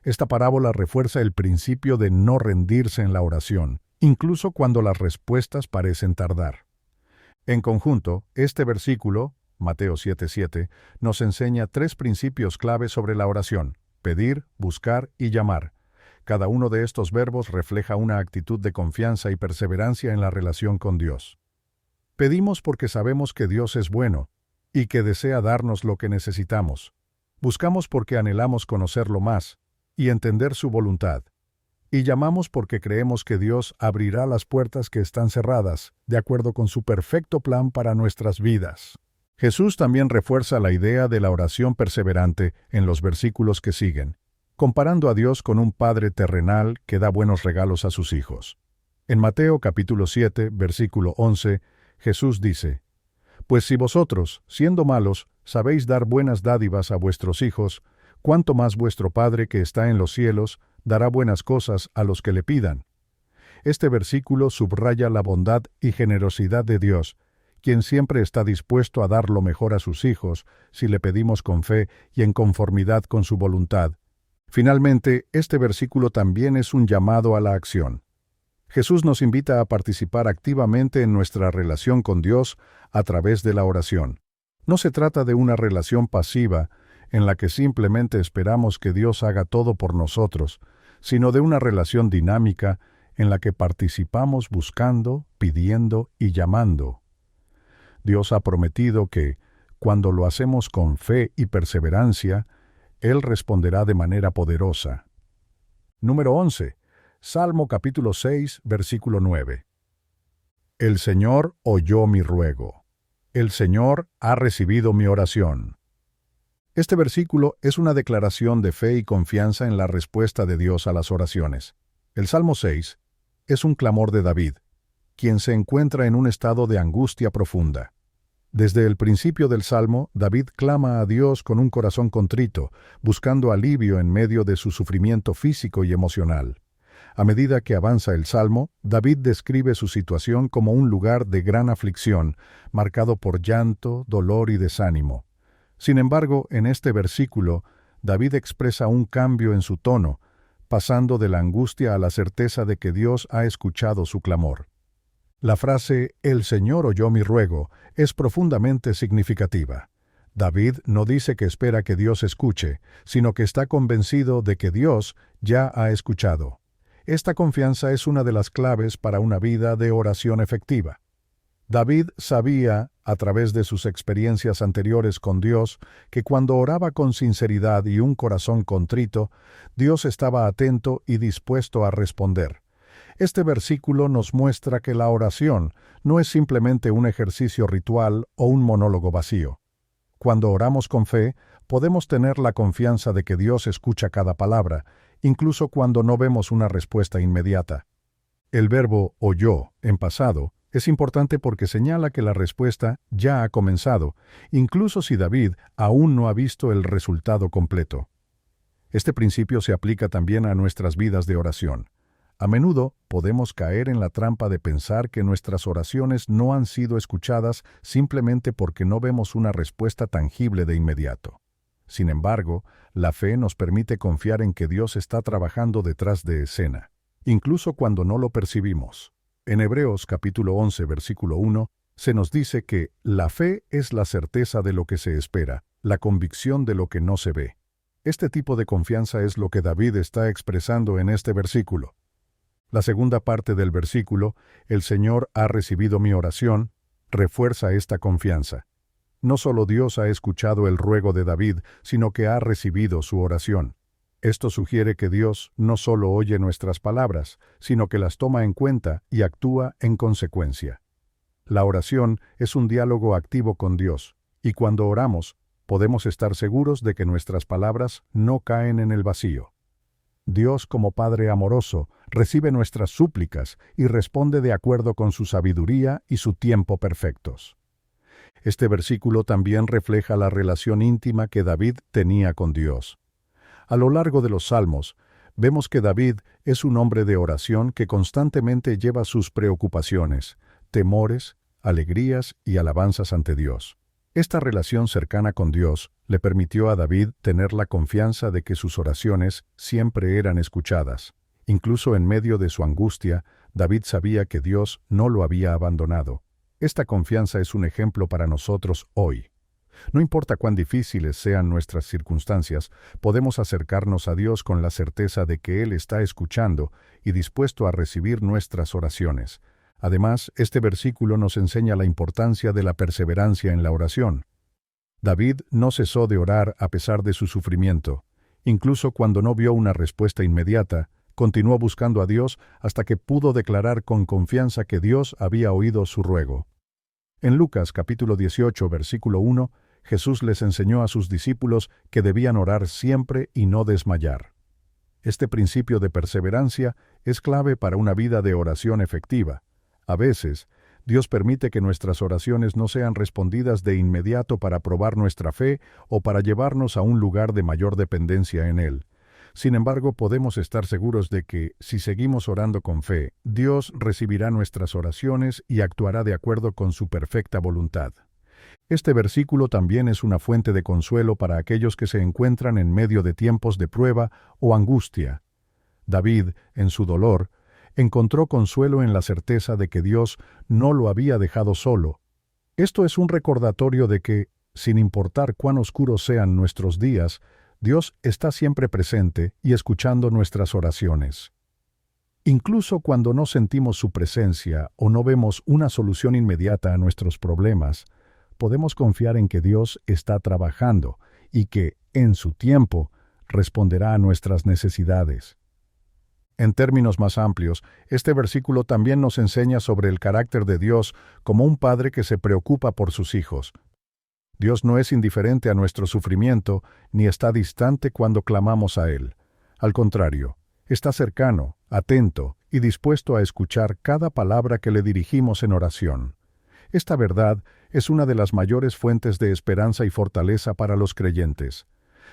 Esta parábola refuerza el principio de no rendirse en la oración, incluso cuando las respuestas parecen tardar. En conjunto, este versículo, Mateo 7:7, nos enseña 3 principios clave sobre la oración: pedir, buscar y llamar. Cada uno de estos verbos refleja una actitud de confianza y perseverancia en la relación con Dios. Pedimos porque sabemos que Dios es bueno y que desea darnos lo que necesitamos. Buscamos porque anhelamos conocerlo más y entender su voluntad. Y llamamos porque creemos que Dios abrirá las puertas que están cerradas, de acuerdo con su perfecto plan para nuestras vidas. Jesús también refuerza la idea de la oración perseverante en los versículos que siguen, comparando a Dios con un padre terrenal que da buenos regalos a sus hijos. En Mateo capítulo 7, versículo 11, Jesús dice: «Pues si vosotros, siendo malos, sabéis dar buenas dádivas a vuestros hijos, cuánto más vuestro Padre que está en los cielos dará buenas cosas a los que le pidan». Este versículo subraya la bondad y generosidad de Dios, quien siempre está dispuesto a dar lo mejor a sus hijos si le pedimos con fe y en conformidad con su voluntad. Finalmente, este versículo también es un llamado a la acción. Jesús nos invita a participar activamente en nuestra relación con Dios a través de la oración. No se trata de una relación pasiva en la que simplemente esperamos que Dios haga todo por nosotros, sino de una relación dinámica en la que participamos buscando, pidiendo y llamando. Dios ha prometido que, cuando lo hacemos con fe y perseverancia, Él responderá de manera poderosa. Número 11. Salmo capítulo 6, versículo 9. El Señor oyó mi ruego. El Señor ha recibido mi oración. Este versículo es una declaración de fe y confianza en la respuesta de Dios a las oraciones. El Salmo 6 es un clamor de David, quien se encuentra en un estado de angustia profunda. Desde el principio del Salmo, David clama a Dios con un corazón contrito, buscando alivio en medio de su sufrimiento físico y emocional. A medida que avanza el Salmo, David describe su situación como un lugar de gran aflicción, marcado por llanto, dolor y desánimo. Sin embargo, en este versículo, David expresa un cambio en su tono, pasando de la angustia a la certeza de que Dios ha escuchado su clamor. La frase «El Señor oyó mi ruego» es profundamente significativa. David no dice que espera que Dios escuche, sino que está convencido de que Dios ya ha escuchado. Esta confianza es una de las claves para una vida de oración efectiva. David sabía, a través de sus experiencias anteriores con Dios, que cuando oraba con sinceridad y un corazón contrito, Dios estaba atento y dispuesto a responder. Este versículo nos muestra que la oración no es simplemente un ejercicio ritual o un monólogo vacío. Cuando oramos con fe, podemos tener la confianza de que Dios escucha cada palabra, incluso cuando no vemos una respuesta inmediata. El verbo oyó, en pasado, es importante porque señala que la respuesta ya ha comenzado, incluso si David aún no ha visto el resultado completo. Este principio se aplica también a nuestras vidas de oración. A menudo podemos caer en la trampa de pensar que nuestras oraciones no han sido escuchadas simplemente porque no vemos una respuesta tangible de inmediato. Sin embargo, la fe nos permite confiar en que Dios está trabajando detrás de escena, incluso cuando no lo percibimos. En Hebreos capítulo 11, versículo 1, se nos dice que la fe es la certeza de lo que se espera, la convicción de lo que no se ve. Este tipo de confianza es lo que David está expresando en este versículo. La segunda parte del versículo, «El Señor ha recibido mi oración», refuerza esta confianza. No solo Dios ha escuchado el ruego de David, sino que ha recibido su oración. Esto sugiere que Dios no solo oye nuestras palabras, sino que las toma en cuenta y actúa en consecuencia. La oración es un diálogo activo con Dios, y cuando oramos, podemos estar seguros de que nuestras palabras no caen en el vacío. Dios, como Padre amoroso, recibe nuestras súplicas y responde de acuerdo con su sabiduría y su tiempo perfectos. Este versículo también refleja la relación íntima que David tenía con Dios. A lo largo de los Salmos, vemos que David es un hombre de oración que constantemente lleva sus preocupaciones, temores, alegrías y alabanzas ante Dios. Esta relación cercana con Dios le permitió a David tener la confianza de que sus oraciones siempre eran escuchadas. Incluso en medio de su angustia, David sabía que Dios no lo había abandonado. Esta confianza es un ejemplo para nosotros hoy. No importa cuán difíciles sean nuestras circunstancias, podemos acercarnos a Dios con la certeza de que Él está escuchando y dispuesto a recibir nuestras oraciones. Además, este versículo nos enseña la importancia de la perseverancia en la oración. David no cesó de orar a pesar de su sufrimiento. Incluso cuando no vio una respuesta inmediata, continuó buscando a Dios hasta que pudo declarar con confianza que Dios había oído su ruego. En Lucas capítulo 18, versículo 1, Jesús les enseñó a sus discípulos que debían orar siempre y no desmayar. Este principio de perseverancia es clave para una vida de oración efectiva. A veces, Dios permite que nuestras oraciones no sean respondidas de inmediato para probar nuestra fe o para llevarnos a un lugar de mayor dependencia en Él. Sin embargo, podemos estar seguros de que, si seguimos orando con fe, Dios recibirá nuestras oraciones y actuará de acuerdo con su perfecta voluntad. Este versículo también es una fuente de consuelo para aquellos que se encuentran en medio de tiempos de prueba o angustia. David, en su dolor, encontró consuelo en la certeza de que Dios no lo había dejado solo. Esto es un recordatorio de que, sin importar cuán oscuros sean nuestros días, Dios está siempre presente y escuchando nuestras oraciones. Incluso cuando no sentimos su presencia o no vemos una solución inmediata a nuestros problemas, podemos confiar en que Dios está trabajando y que, en su tiempo, responderá a nuestras necesidades. En términos más amplios, este versículo también nos enseña sobre el carácter de Dios como un padre que se preocupa por sus hijos. Dios no es indiferente a nuestro sufrimiento, ni está distante cuando clamamos a Él. Al contrario, está cercano, atento y dispuesto a escuchar cada palabra que le dirigimos en oración. Esta verdad es una de las mayores fuentes de esperanza y fortaleza para los creyentes.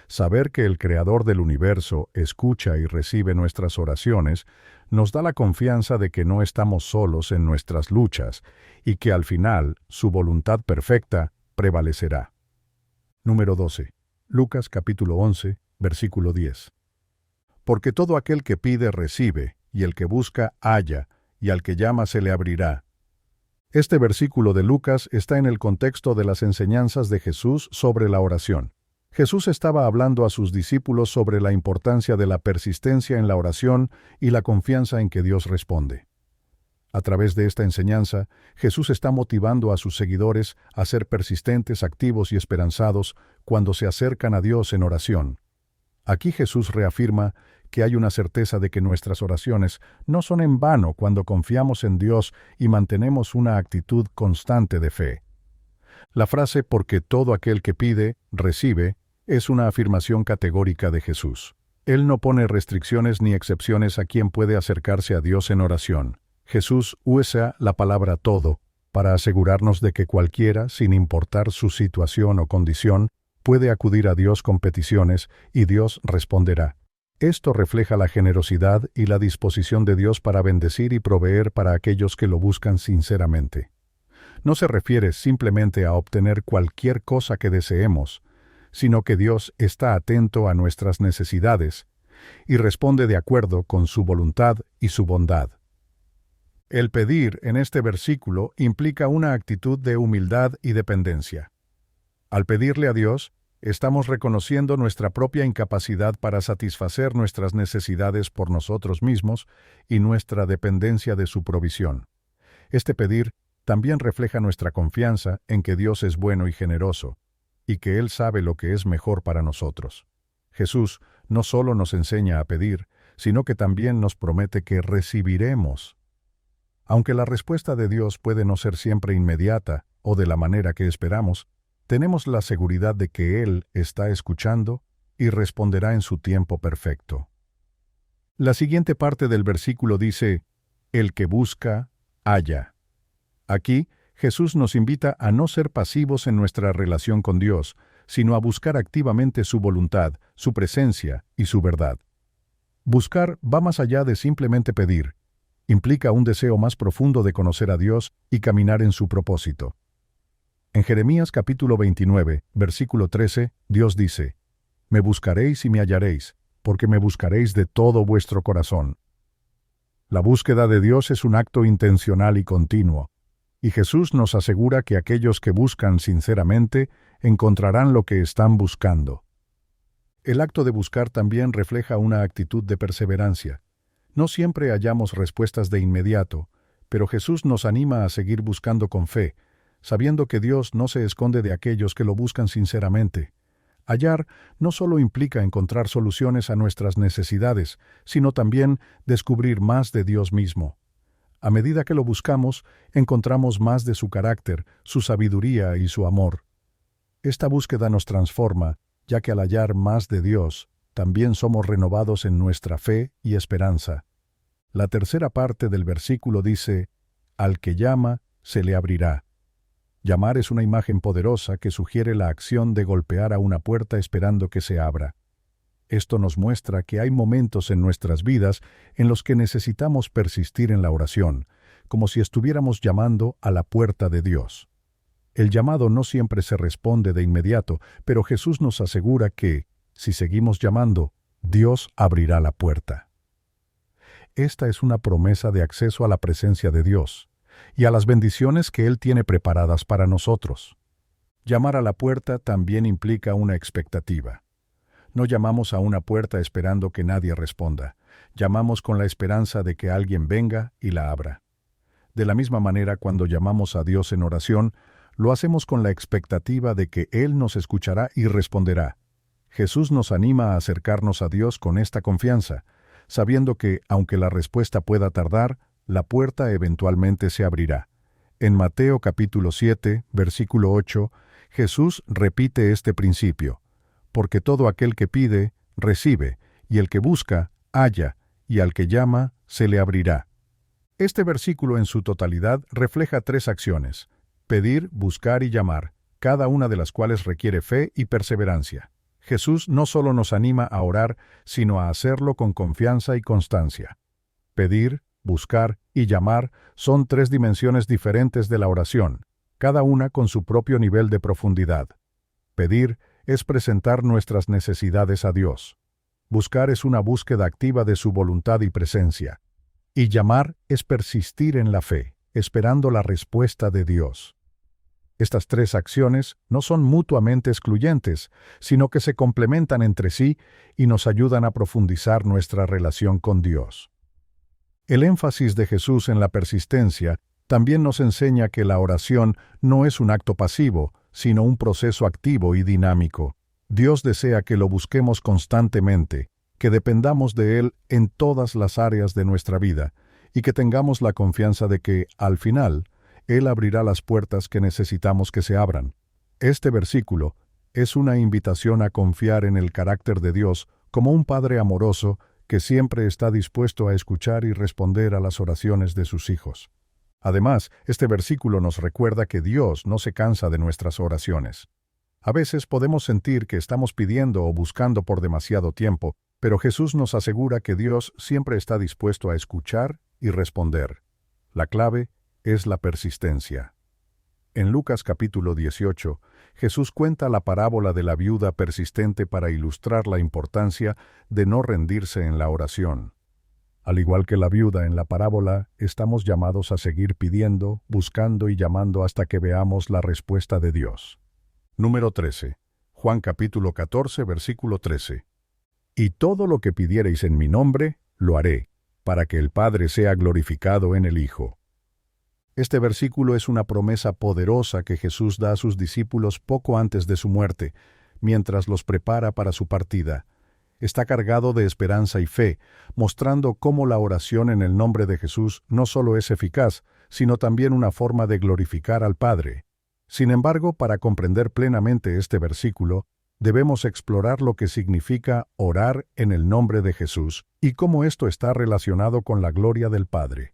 Saber que el Creador del universo escucha y recibe nuestras oraciones nos da la confianza de que no estamos solos en nuestras luchas y que al final su voluntad perfecta prevalecerá. Número 12. Lucas capítulo 11, versículo 10. Porque todo aquel que pide recibe, y el que busca halla, y al que llama se le abrirá. Este versículo de Lucas está en el contexto de las enseñanzas de Jesús sobre la oración. Jesús estaba hablando a sus discípulos sobre la importancia de la persistencia en la oración y la confianza en que Dios responde. A través de esta enseñanza, Jesús está motivando a sus seguidores a ser persistentes, activos y esperanzados cuando se acercan a Dios en oración. Aquí Jesús reafirma que hay una certeza de que nuestras oraciones no son en vano cuando confiamos en Dios y mantenemos una actitud constante de fe. La frase «porque todo aquel que pide, recibe» es una afirmación categórica de Jesús. Él no pone restricciones ni excepciones a quien puede acercarse a Dios en oración. Jesús usa la palabra todo para asegurarnos de que cualquiera, sin importar su situación o condición, puede acudir a Dios con peticiones y Dios responderá. Esto refleja la generosidad y la disposición de Dios para bendecir y proveer para aquellos que lo buscan sinceramente. No se refiere simplemente a obtener cualquier cosa que deseemos, sino que Dios está atento a nuestras necesidades y responde de acuerdo con su voluntad y su bondad. El pedir en este versículo implica una actitud de humildad y dependencia. Al pedirle a Dios, estamos reconociendo nuestra propia incapacidad para satisfacer nuestras necesidades por nosotros mismos y nuestra dependencia de su provisión. Este pedir también refleja nuestra confianza en que Dios es bueno y generoso, y que Él sabe lo que es mejor para nosotros. Jesús no solo nos enseña a pedir, sino que también nos promete que recibiremos. Aunque la respuesta de Dios puede no ser siempre inmediata o de la manera que esperamos, tenemos la seguridad de que Él está escuchando y responderá en su tiempo perfecto. La siguiente parte del versículo dice, «El que busca, halla». Aquí, Jesús nos invita a no ser pasivos en nuestra relación con Dios, sino a buscar activamente su voluntad, su presencia y su verdad. Buscar va más allá de simplemente pedir. Implica un deseo más profundo de conocer a Dios y caminar en su propósito. En Jeremías capítulo 29, versículo 13, Dios dice, «Me buscaréis y me hallaréis, porque me buscaréis de todo vuestro corazón». La búsqueda de Dios es un acto intencional y continuo, y Jesús nos asegura que aquellos que buscan sinceramente encontrarán lo que están buscando. El acto de buscar también refleja una actitud de perseverancia. No siempre hallamos respuestas de inmediato, pero Jesús nos anima a seguir buscando con fe, sabiendo que Dios no se esconde de aquellos que lo buscan sinceramente. Hallar no solo implica encontrar soluciones a nuestras necesidades, sino también descubrir más de Dios mismo. A medida que lo buscamos, encontramos más de su carácter, su sabiduría y su amor. Esta búsqueda nos transforma, ya que al hallar más de Dios, también somos renovados en nuestra fe y esperanza. La tercera parte del versículo dice, «Al que llama, se le abrirá». Llamar es una imagen poderosa que sugiere la acción de golpear a una puerta esperando que se abra. Esto nos muestra que hay momentos en nuestras vidas en los que necesitamos persistir en la oración, como si estuviéramos llamando a la puerta de Dios. El llamado no siempre se responde de inmediato, pero Jesús nos asegura que, si seguimos llamando, Dios abrirá la puerta. Esta es una promesa de acceso a la presencia de Dios y a las bendiciones que Él tiene preparadas para nosotros. Llamar a la puerta también implica una expectativa. No llamamos a una puerta esperando que nadie responda. Llamamos con la esperanza de que alguien venga y la abra. De la misma manera, cuando llamamos a Dios en oración, lo hacemos con la expectativa de que Él nos escuchará y responderá. Jesús nos anima a acercarnos a Dios con esta confianza, sabiendo que, aunque la respuesta pueda tardar, la puerta eventualmente se abrirá. En Mateo capítulo 7, versículo 8, Jesús repite este principio: porque todo aquel que pide, recibe, y el que busca, halla, y al que llama, se le abrirá. Este versículo en su totalidad refleja tres acciones: pedir, buscar y llamar, cada una de las cuales requiere fe y perseverancia. Jesús no solo nos anima a orar, sino a hacerlo con confianza y constancia. Pedir, buscar y llamar son tres dimensiones diferentes de la oración, cada una con su propio nivel de profundidad. Pedir es presentar nuestras necesidades a Dios. Buscar es una búsqueda activa de su voluntad y presencia. Y llamar es persistir en la fe, esperando la respuesta de Dios. Estas tres acciones no son mutuamente excluyentes, sino que se complementan entre sí y nos ayudan a profundizar nuestra relación con Dios. El énfasis de Jesús en la persistencia también nos enseña que la oración no es un acto pasivo, sino un proceso activo y dinámico. Dios desea que lo busquemos constantemente, que dependamos de Él en todas las áreas de nuestra vida, y que tengamos la confianza de que, al final, Él abrirá las puertas que necesitamos que se abran. Este versículo es una invitación a confiar en el carácter de Dios como un Padre amoroso que siempre está dispuesto a escuchar y responder a las oraciones de sus hijos. Además, este versículo nos recuerda que Dios no se cansa de nuestras oraciones. A veces podemos sentir que estamos pidiendo o buscando por demasiado tiempo, pero Jesús nos asegura que Dios siempre está dispuesto a escuchar y responder. La clave es la persistencia. En Lucas capítulo 18, Jesús cuenta la parábola de la viuda persistente para ilustrar la importancia de no rendirse en la oración. Al igual que la viuda en la parábola, estamos llamados a seguir pidiendo, buscando y llamando hasta que veamos la respuesta de Dios. Número 13. Juan capítulo 14, versículo 13. Y todo lo que pidiereis en mi nombre, lo haré, para que el Padre sea glorificado en el Hijo. Este versículo es una promesa poderosa que Jesús da a sus discípulos poco antes de su muerte, mientras los prepara para su partida. Está cargado de esperanza y fe, mostrando cómo la oración en el nombre de Jesús no solo es eficaz, sino también una forma de glorificar al Padre. Sin embargo, para comprender plenamente este versículo, debemos explorar lo que significa orar en el nombre de Jesús y cómo esto está relacionado con la gloria del Padre.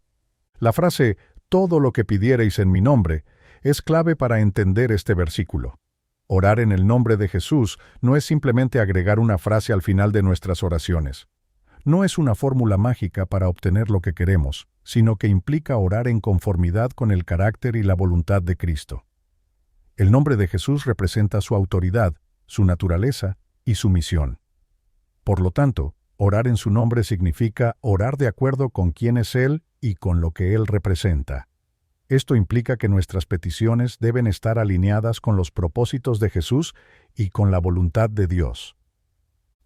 La frase «todo lo que pidiereis en mi nombre» es clave para entender este versículo. Orar en el nombre de Jesús no es simplemente agregar una frase al final de nuestras oraciones. No es una fórmula mágica para obtener lo que queremos, sino que implica orar en conformidad con el carácter y la voluntad de Cristo. El nombre de Jesús representa su autoridad, su naturaleza y su misión. Por lo tanto, orar en su nombre significa orar de acuerdo con quién es Él y con lo que Él representa. Esto implica que nuestras peticiones deben estar alineadas con los propósitos de Jesús y con la voluntad de Dios.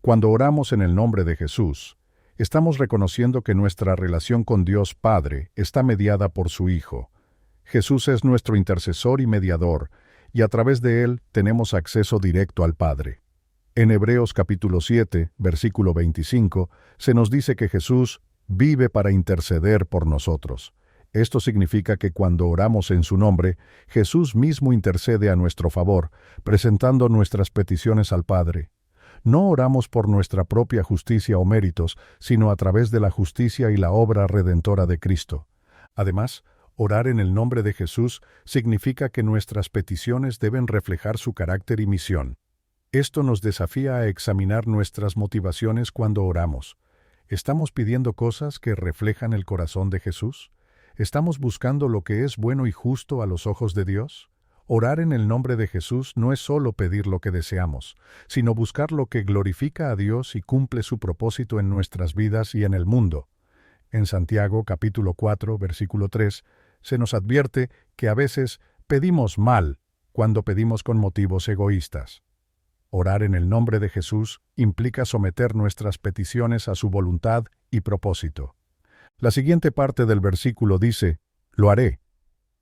Cuando oramos en el nombre de Jesús, estamos reconociendo que nuestra relación con Dios Padre está mediada por su Hijo. Jesús es nuestro intercesor y mediador, y a través de Él tenemos acceso directo al Padre. En Hebreos capítulo 7, versículo 25, se nos dice que Jesús vive para interceder por nosotros. Esto significa que cuando oramos en su nombre, Jesús mismo intercede a nuestro favor, presentando nuestras peticiones al Padre. No oramos por nuestra propia justicia o méritos, sino a través de la justicia y la obra redentora de Cristo. Además, orar en el nombre de Jesús significa que nuestras peticiones deben reflejar su carácter y misión. Esto nos desafía a examinar nuestras motivaciones cuando oramos. ¿Estamos pidiendo cosas que reflejan el corazón de Jesús? ¿Estamos buscando lo que es bueno y justo a los ojos de Dios? Orar en el nombre de Jesús no es solo pedir lo que deseamos, sino buscar lo que glorifica a Dios y cumple su propósito en nuestras vidas y en el mundo. En Santiago capítulo 4, versículo 3, se nos advierte que a veces pedimos mal cuando pedimos con motivos egoístas. Orar en el nombre de Jesús implica someter nuestras peticiones a su voluntad y propósito. La siguiente parte del versículo dice, «Lo haré».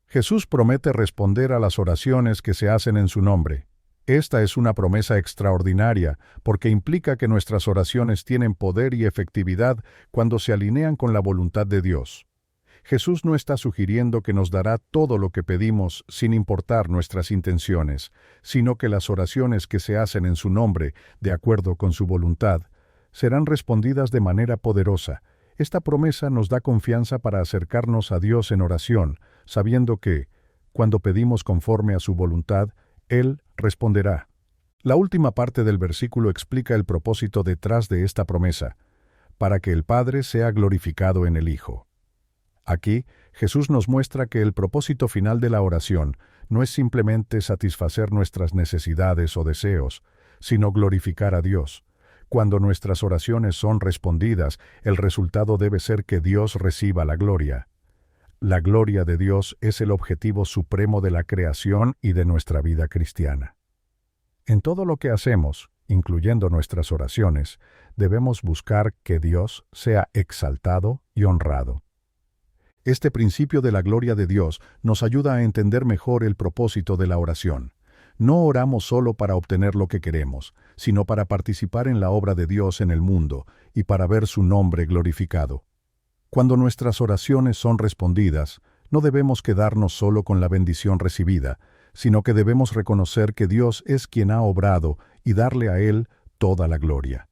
Jesús promete responder a las oraciones que se hacen en su nombre. Esta es una promesa extraordinaria porque implica que nuestras oraciones tienen poder y efectividad cuando se alinean con la voluntad de Dios. Jesús no está sugiriendo que nos dará todo lo que pedimos sin importar nuestras intenciones, sino que las oraciones que se hacen en su nombre, de acuerdo con su voluntad, serán respondidas de manera poderosa. Esta promesa nos da confianza para acercarnos a Dios en oración, sabiendo que, cuando pedimos conforme a su voluntad, Él responderá. La última parte del versículo explica el propósito detrás de esta promesa, para que el Padre sea glorificado en el Hijo. Aquí, Jesús nos muestra que el propósito final de la oración no es simplemente satisfacer nuestras necesidades o deseos, sino glorificar a Dios. Cuando nuestras oraciones son respondidas, el resultado debe ser que Dios reciba la gloria. La gloria de Dios es el objetivo supremo de la creación y de nuestra vida cristiana. En todo lo que hacemos, incluyendo nuestras oraciones, debemos buscar que Dios sea exaltado y honrado. Este principio de la gloria de Dios nos ayuda a entender mejor el propósito de la oración. No oramos solo para obtener lo que queremos, sino para participar en la obra de Dios en el mundo y para ver su nombre glorificado. Cuando nuestras oraciones son respondidas, no debemos quedarnos solo con la bendición recibida, sino que debemos reconocer que Dios es quien ha obrado y darle a Él toda la gloria.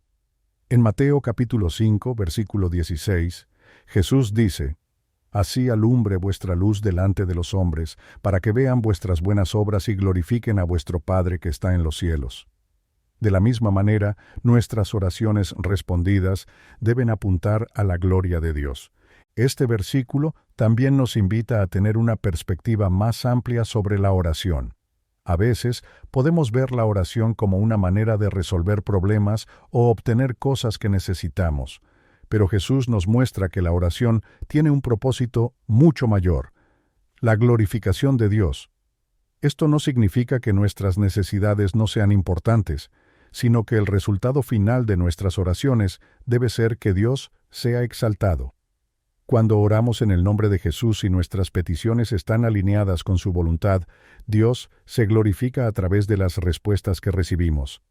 En Mateo capítulo 5, versículo 16, Jesús dice: «Así alumbre vuestra luz delante de los hombres, para que vean vuestras buenas obras y glorifiquen a vuestro Padre que está en los cielos». De la misma manera, nuestras oraciones respondidas deben apuntar a la gloria de Dios. Este versículo también nos invita a tener una perspectiva más amplia sobre la oración. A veces, podemos ver la oración como una manera de resolver problemas o obtener cosas que necesitamos. Pero Jesús nos muestra que la oración tiene un propósito mucho mayor: la glorificación de Dios. Esto no significa que nuestras necesidades no sean importantes, sino que el resultado final de nuestras oraciones debe ser que Dios sea exaltado. Cuando oramos en el nombre de Jesús y nuestras peticiones están alineadas con su voluntad, Dios se glorifica a través de las respuestas que recibimos.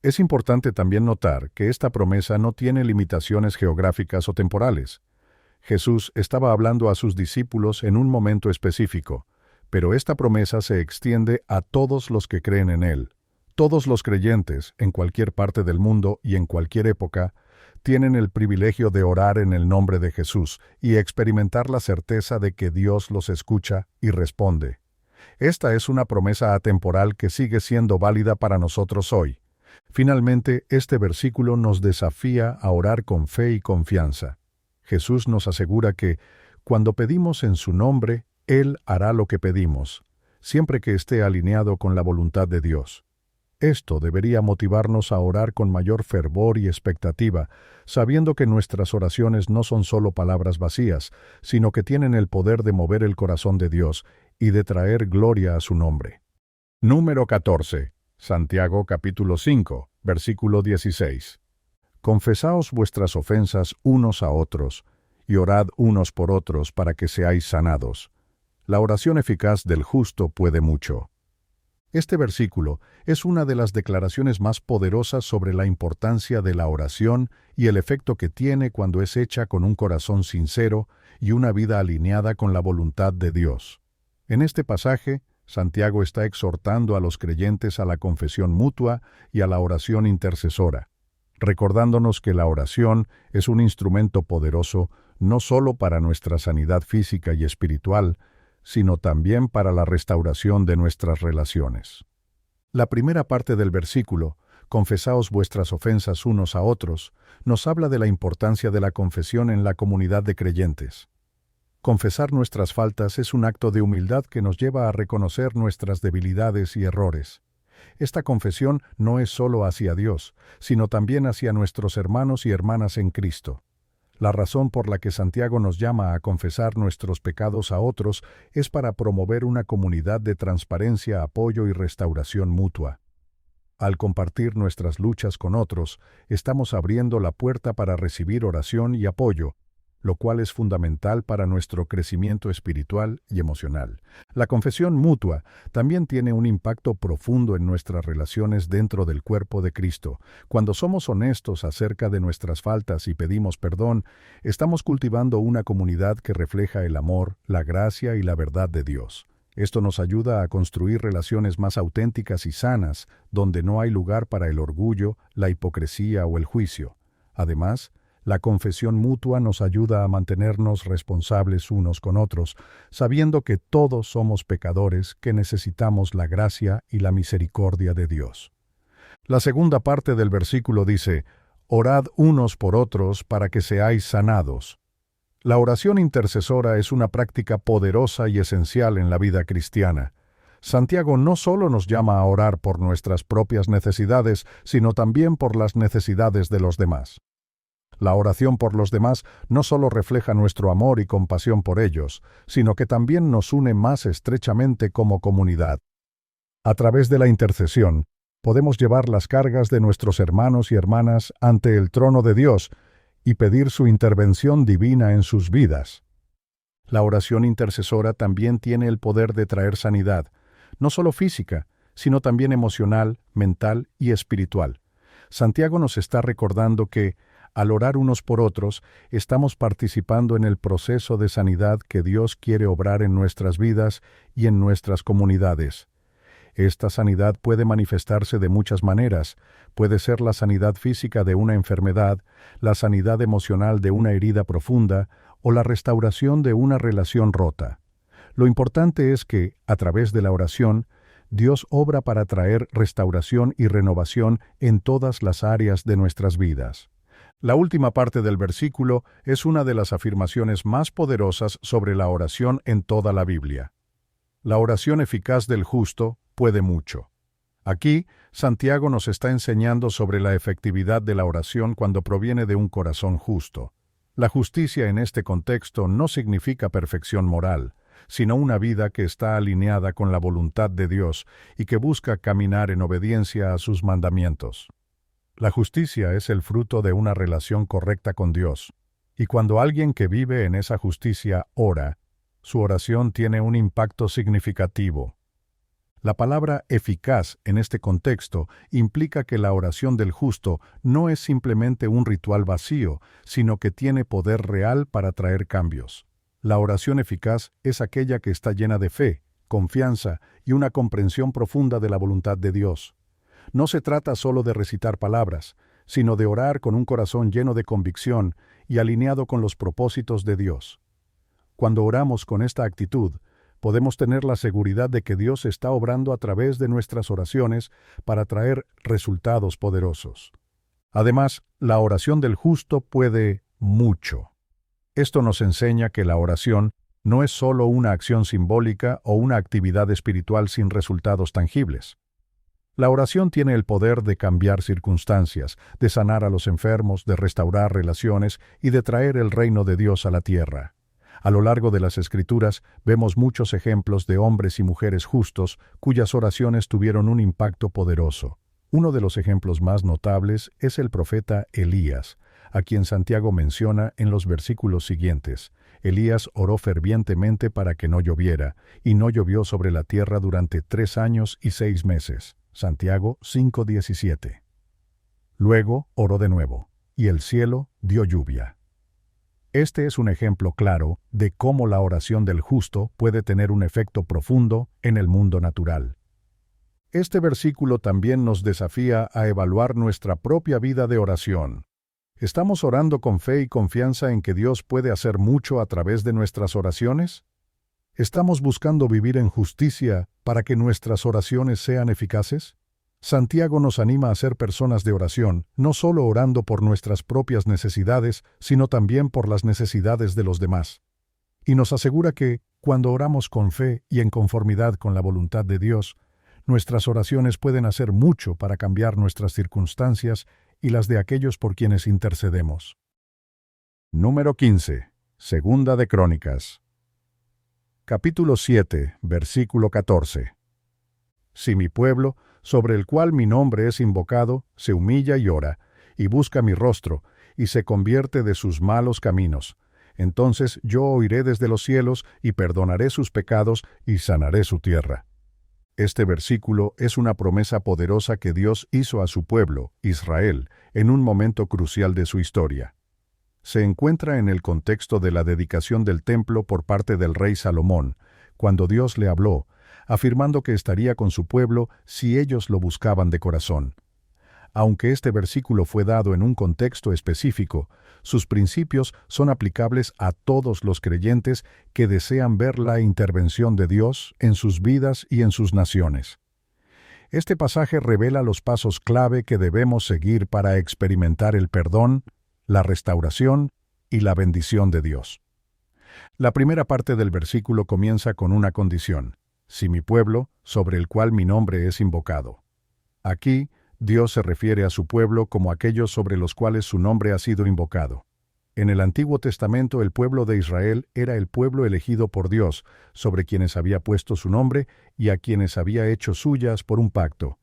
Es importante también notar que esta promesa no tiene limitaciones geográficas o temporales. Jesús estaba hablando a sus discípulos en un momento específico, pero esta promesa se extiende a todos los que creen en Él. Todos los creyentes, en cualquier parte del mundo y en cualquier época, tienen el privilegio de orar en el nombre de Jesús y experimentar la certeza de que Dios los escucha y responde. Esta es una promesa atemporal que sigue siendo válida para nosotros hoy. Finalmente, este versículo nos desafía a orar con fe y confianza. Jesús nos asegura que, cuando pedimos en su nombre, Él hará lo que pedimos, siempre que esté alineado con la voluntad de Dios. Esto debería motivarnos a orar con mayor fervor y expectativa, sabiendo que nuestras oraciones no son solo palabras vacías, sino que tienen el poder de mover el corazón de Dios y de traer gloria a su nombre. Número 14. Santiago capítulo 5, versículo 16. Confesaos vuestras ofensas unos a otros, y orad unos por otros para que seáis sanados. La oración eficaz del justo puede mucho. Este versículo es una de las declaraciones más poderosas sobre la importancia de la oración y el efecto que tiene cuando es hecha con un corazón sincero y una vida alineada con la voluntad de Dios. En este pasaje, Santiago está exhortando a los creyentes a la confesión mutua y a la oración intercesora, recordándonos que la oración es un instrumento poderoso no solo para nuestra sanidad física y espiritual, sino también para la restauración de nuestras relaciones. La primera parte del versículo, «Confesaos vuestras ofensas unos a otros», nos habla de la importancia de la confesión en la comunidad de creyentes. Confesar nuestras faltas es un acto de humildad que nos lleva a reconocer nuestras debilidades y errores. Esta confesión no es solo hacia Dios, sino también hacia nuestros hermanos y hermanas en Cristo. La razón por la que Santiago nos llama a confesar nuestros pecados a otros es para promover una comunidad de transparencia, apoyo y restauración mutua. Al compartir nuestras luchas con otros, estamos abriendo la puerta para recibir oración y apoyo, lo cual es fundamental para nuestro crecimiento espiritual y emocional. La confesión mutua también tiene un impacto profundo en nuestras relaciones dentro del cuerpo de Cristo. Cuando somos honestos acerca de nuestras faltas y pedimos perdón, estamos cultivando una comunidad que refleja el amor, la gracia y la verdad de Dios. Esto nos ayuda a construir relaciones más auténticas y sanas, donde no hay lugar para el orgullo, la hipocresía o el juicio. Además, la confesión mutua nos ayuda a mantenernos responsables unos con otros, sabiendo que todos somos pecadores que necesitamos la gracia y la misericordia de Dios. La segunda parte del versículo dice, «Orad unos por otros para que seáis sanados». La oración intercesora es una práctica poderosa y esencial en la vida cristiana. Santiago no solo nos llama a orar por nuestras propias necesidades, sino también por las necesidades de los demás. La oración por los demás no solo refleja nuestro amor y compasión por ellos, sino que también nos une más estrechamente como comunidad. A través de la intercesión, podemos llevar las cargas de nuestros hermanos y hermanas ante el trono de Dios y pedir su intervención divina en sus vidas. La oración intercesora también tiene el poder de traer sanidad, no solo física, sino también emocional, mental y espiritual. Santiago nos está recordando que, al orar unos por otros, estamos participando en el proceso de sanidad que Dios quiere obrar en nuestras vidas y en nuestras comunidades. Esta sanidad puede manifestarse de muchas maneras. Puede ser la sanidad física de una enfermedad, la sanidad emocional de una herida profunda o la restauración de una relación rota. Lo importante es que, a través de la oración, Dios obra para traer restauración y renovación en todas las áreas de nuestras vidas. La última parte del versículo es una de las afirmaciones más poderosas sobre la oración en toda la Biblia. La oración eficaz del justo puede mucho. Aquí, Santiago nos está enseñando sobre la efectividad de la oración cuando proviene de un corazón justo. La justicia en este contexto no significa perfección moral, sino una vida que está alineada con la voluntad de Dios y que busca caminar en obediencia a sus mandamientos. La justicia es el fruto de una relación correcta con Dios, y cuando alguien que vive en esa justicia ora, su oración tiene un impacto significativo. La palabra eficaz en este contexto implica que la oración del justo no es simplemente un ritual vacío, sino que tiene poder real para traer cambios. La oración eficaz es aquella que está llena de fe, confianza y una comprensión profunda de la voluntad de Dios. No se trata solo de recitar palabras, sino de orar con un corazón lleno de convicción y alineado con los propósitos de Dios. Cuando oramos con esta actitud, podemos tener la seguridad de que Dios está obrando a través de nuestras oraciones para traer resultados poderosos. Además, la oración del justo puede mucho. Esto nos enseña que la oración no es solo una acción simbólica o una actividad espiritual sin resultados tangibles. La oración tiene el poder de cambiar circunstancias, de sanar a los enfermos, de restaurar relaciones y de traer el reino de Dios a la tierra. A lo largo de las Escrituras vemos muchos ejemplos de hombres y mujeres justos cuyas oraciones tuvieron un impacto poderoso. Uno de los ejemplos más notables es el profeta Elías, a quien Santiago menciona en los versículos siguientes. Elías oró fervientemente para que no lloviera, y no llovió sobre la tierra durante 3 años y 6 meses. Santiago 5:17. Luego oró de nuevo, y el cielo dio lluvia. Este es un ejemplo claro de cómo la oración del justo puede tener un efecto profundo en el mundo natural. Este versículo también nos desafía a evaluar nuestra propia vida de oración. ¿Estamos orando con fe y confianza en que Dios puede hacer mucho a través de nuestras oraciones? ¿Estamos buscando vivir en justicia para que nuestras oraciones sean eficaces? Santiago nos anima a ser personas de oración, no solo orando por nuestras propias necesidades, sino también por las necesidades de los demás. Y nos asegura que, cuando oramos con fe y en conformidad con la voluntad de Dios, nuestras oraciones pueden hacer mucho para cambiar nuestras circunstancias y las de aquellos por quienes intercedemos. Número 15. Segunda de Crónicas. Capítulo 7, versículo 14. Si mi pueblo, sobre el cual mi nombre es invocado, se humilla y ora, y busca mi rostro, y se convierte de sus malos caminos, Entonces yo oiré desde los cielos y perdonaré sus pecados y sanaré su tierra. Este versículo es una promesa poderosa que Dios hizo a su pueblo, Israel, en un momento crucial de su historia. Se encuentra en el contexto de la dedicación del templo por parte del rey Salomón, cuando Dios le habló, afirmando que estaría con su pueblo si ellos lo buscaban de corazón. Aunque este versículo fue dado en un contexto específico, sus principios son aplicables a todos los creyentes que desean ver la intervención de Dios en sus vidas y en sus naciones. Este pasaje revela los pasos clave que debemos seguir para experimentar el perdón, la restauración y la bendición de Dios. La primera parte del versículo comienza con una condición: si mi pueblo, sobre el cual mi nombre es invocado. Aquí, Dios se refiere a su pueblo como aquellos sobre los cuales su nombre ha sido invocado. En el Antiguo Testamento el pueblo de Israel era el pueblo elegido por Dios, sobre quienes había puesto su nombre y a quienes había hecho suyas por un pacto.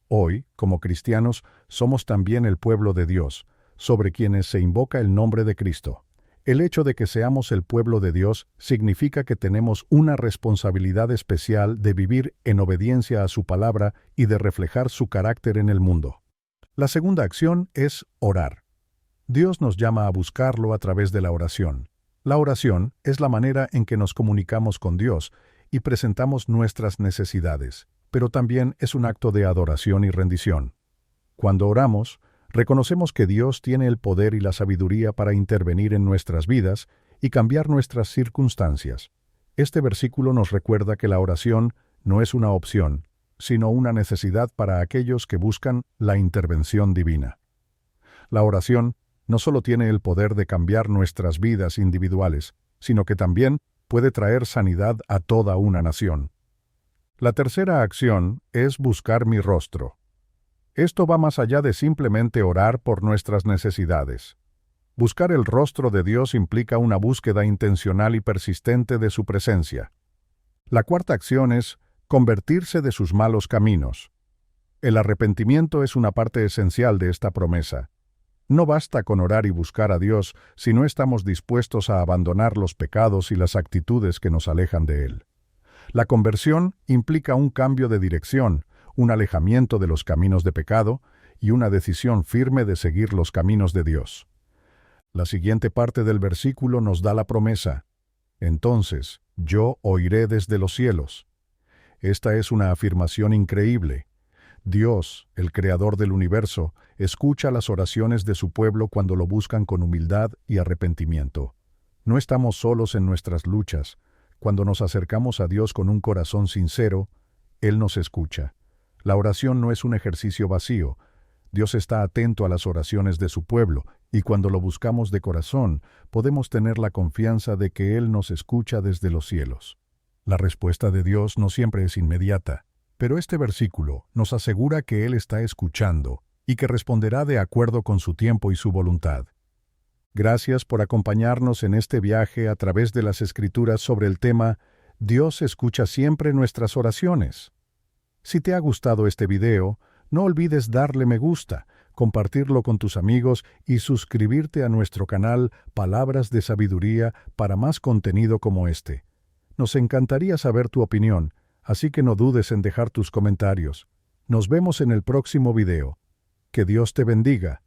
Hoy, como cristianos, somos también el pueblo de Dios, sobre quienes se invoca el nombre de Cristo. El hecho de que seamos el pueblo de Dios significa que tenemos una responsabilidad especial de vivir en obediencia a su palabra y de reflejar su carácter en el mundo. La segunda acción es orar. Dios nos llama a buscarlo a través de la oración. La oración es la manera en que nos comunicamos con Dios y presentamos nuestras necesidades, pero también es un acto de adoración y rendición. Cuando oramos, reconocemos que Dios tiene el poder y la sabiduría para intervenir en nuestras vidas y cambiar nuestras circunstancias. Este versículo nos recuerda que la oración no es una opción, sino una necesidad para aquellos que buscan la intervención divina. La oración no solo tiene el poder de cambiar nuestras vidas individuales, sino que también puede traer sanidad a toda una nación. La tercera acción es buscar mi rostro. Esto va más allá de simplemente orar por nuestras necesidades. Buscar el rostro de Dios implica una búsqueda intencional y persistente de su presencia. La cuarta acción es convertirse de sus malos caminos. El arrepentimiento es una parte esencial de esta promesa. No basta con orar y buscar a Dios si no estamos dispuestos a abandonar los pecados y las actitudes que nos alejan de Él. La conversión implica un cambio de dirección, un alejamiento de los caminos de pecado y una decisión firme de seguir los caminos de Dios. La siguiente parte del versículo nos da la promesa: entonces yo oiré desde los cielos. Esta es una afirmación increíble. Dios, el creador del universo, escucha las oraciones de su pueblo cuando lo buscan con humildad y arrepentimiento. No estamos solos en nuestras luchas. Cuando nos acercamos a Dios con un corazón sincero, Él nos escucha. La oración no es un ejercicio vacío. Dios está atento a las oraciones de su pueblo, y cuando lo buscamos de corazón, podemos tener la confianza de que Él nos escucha desde los cielos. La respuesta de Dios no siempre es inmediata, pero este versículo nos asegura que Él está escuchando y que responderá de acuerdo con su tiempo y su voluntad. Gracias por acompañarnos en este viaje a través de las Escrituras sobre el tema Dios escucha siempre nuestras oraciones. Si te ha gustado este video, no olvides darle me gusta, compartirlo con tus amigos y suscribirte a nuestro canal Palabras de Sabiduría para más contenido como este. Nos encantaría saber tu opinión, así que no dudes en dejar tus comentarios. Nos vemos en el próximo video. Que Dios te bendiga.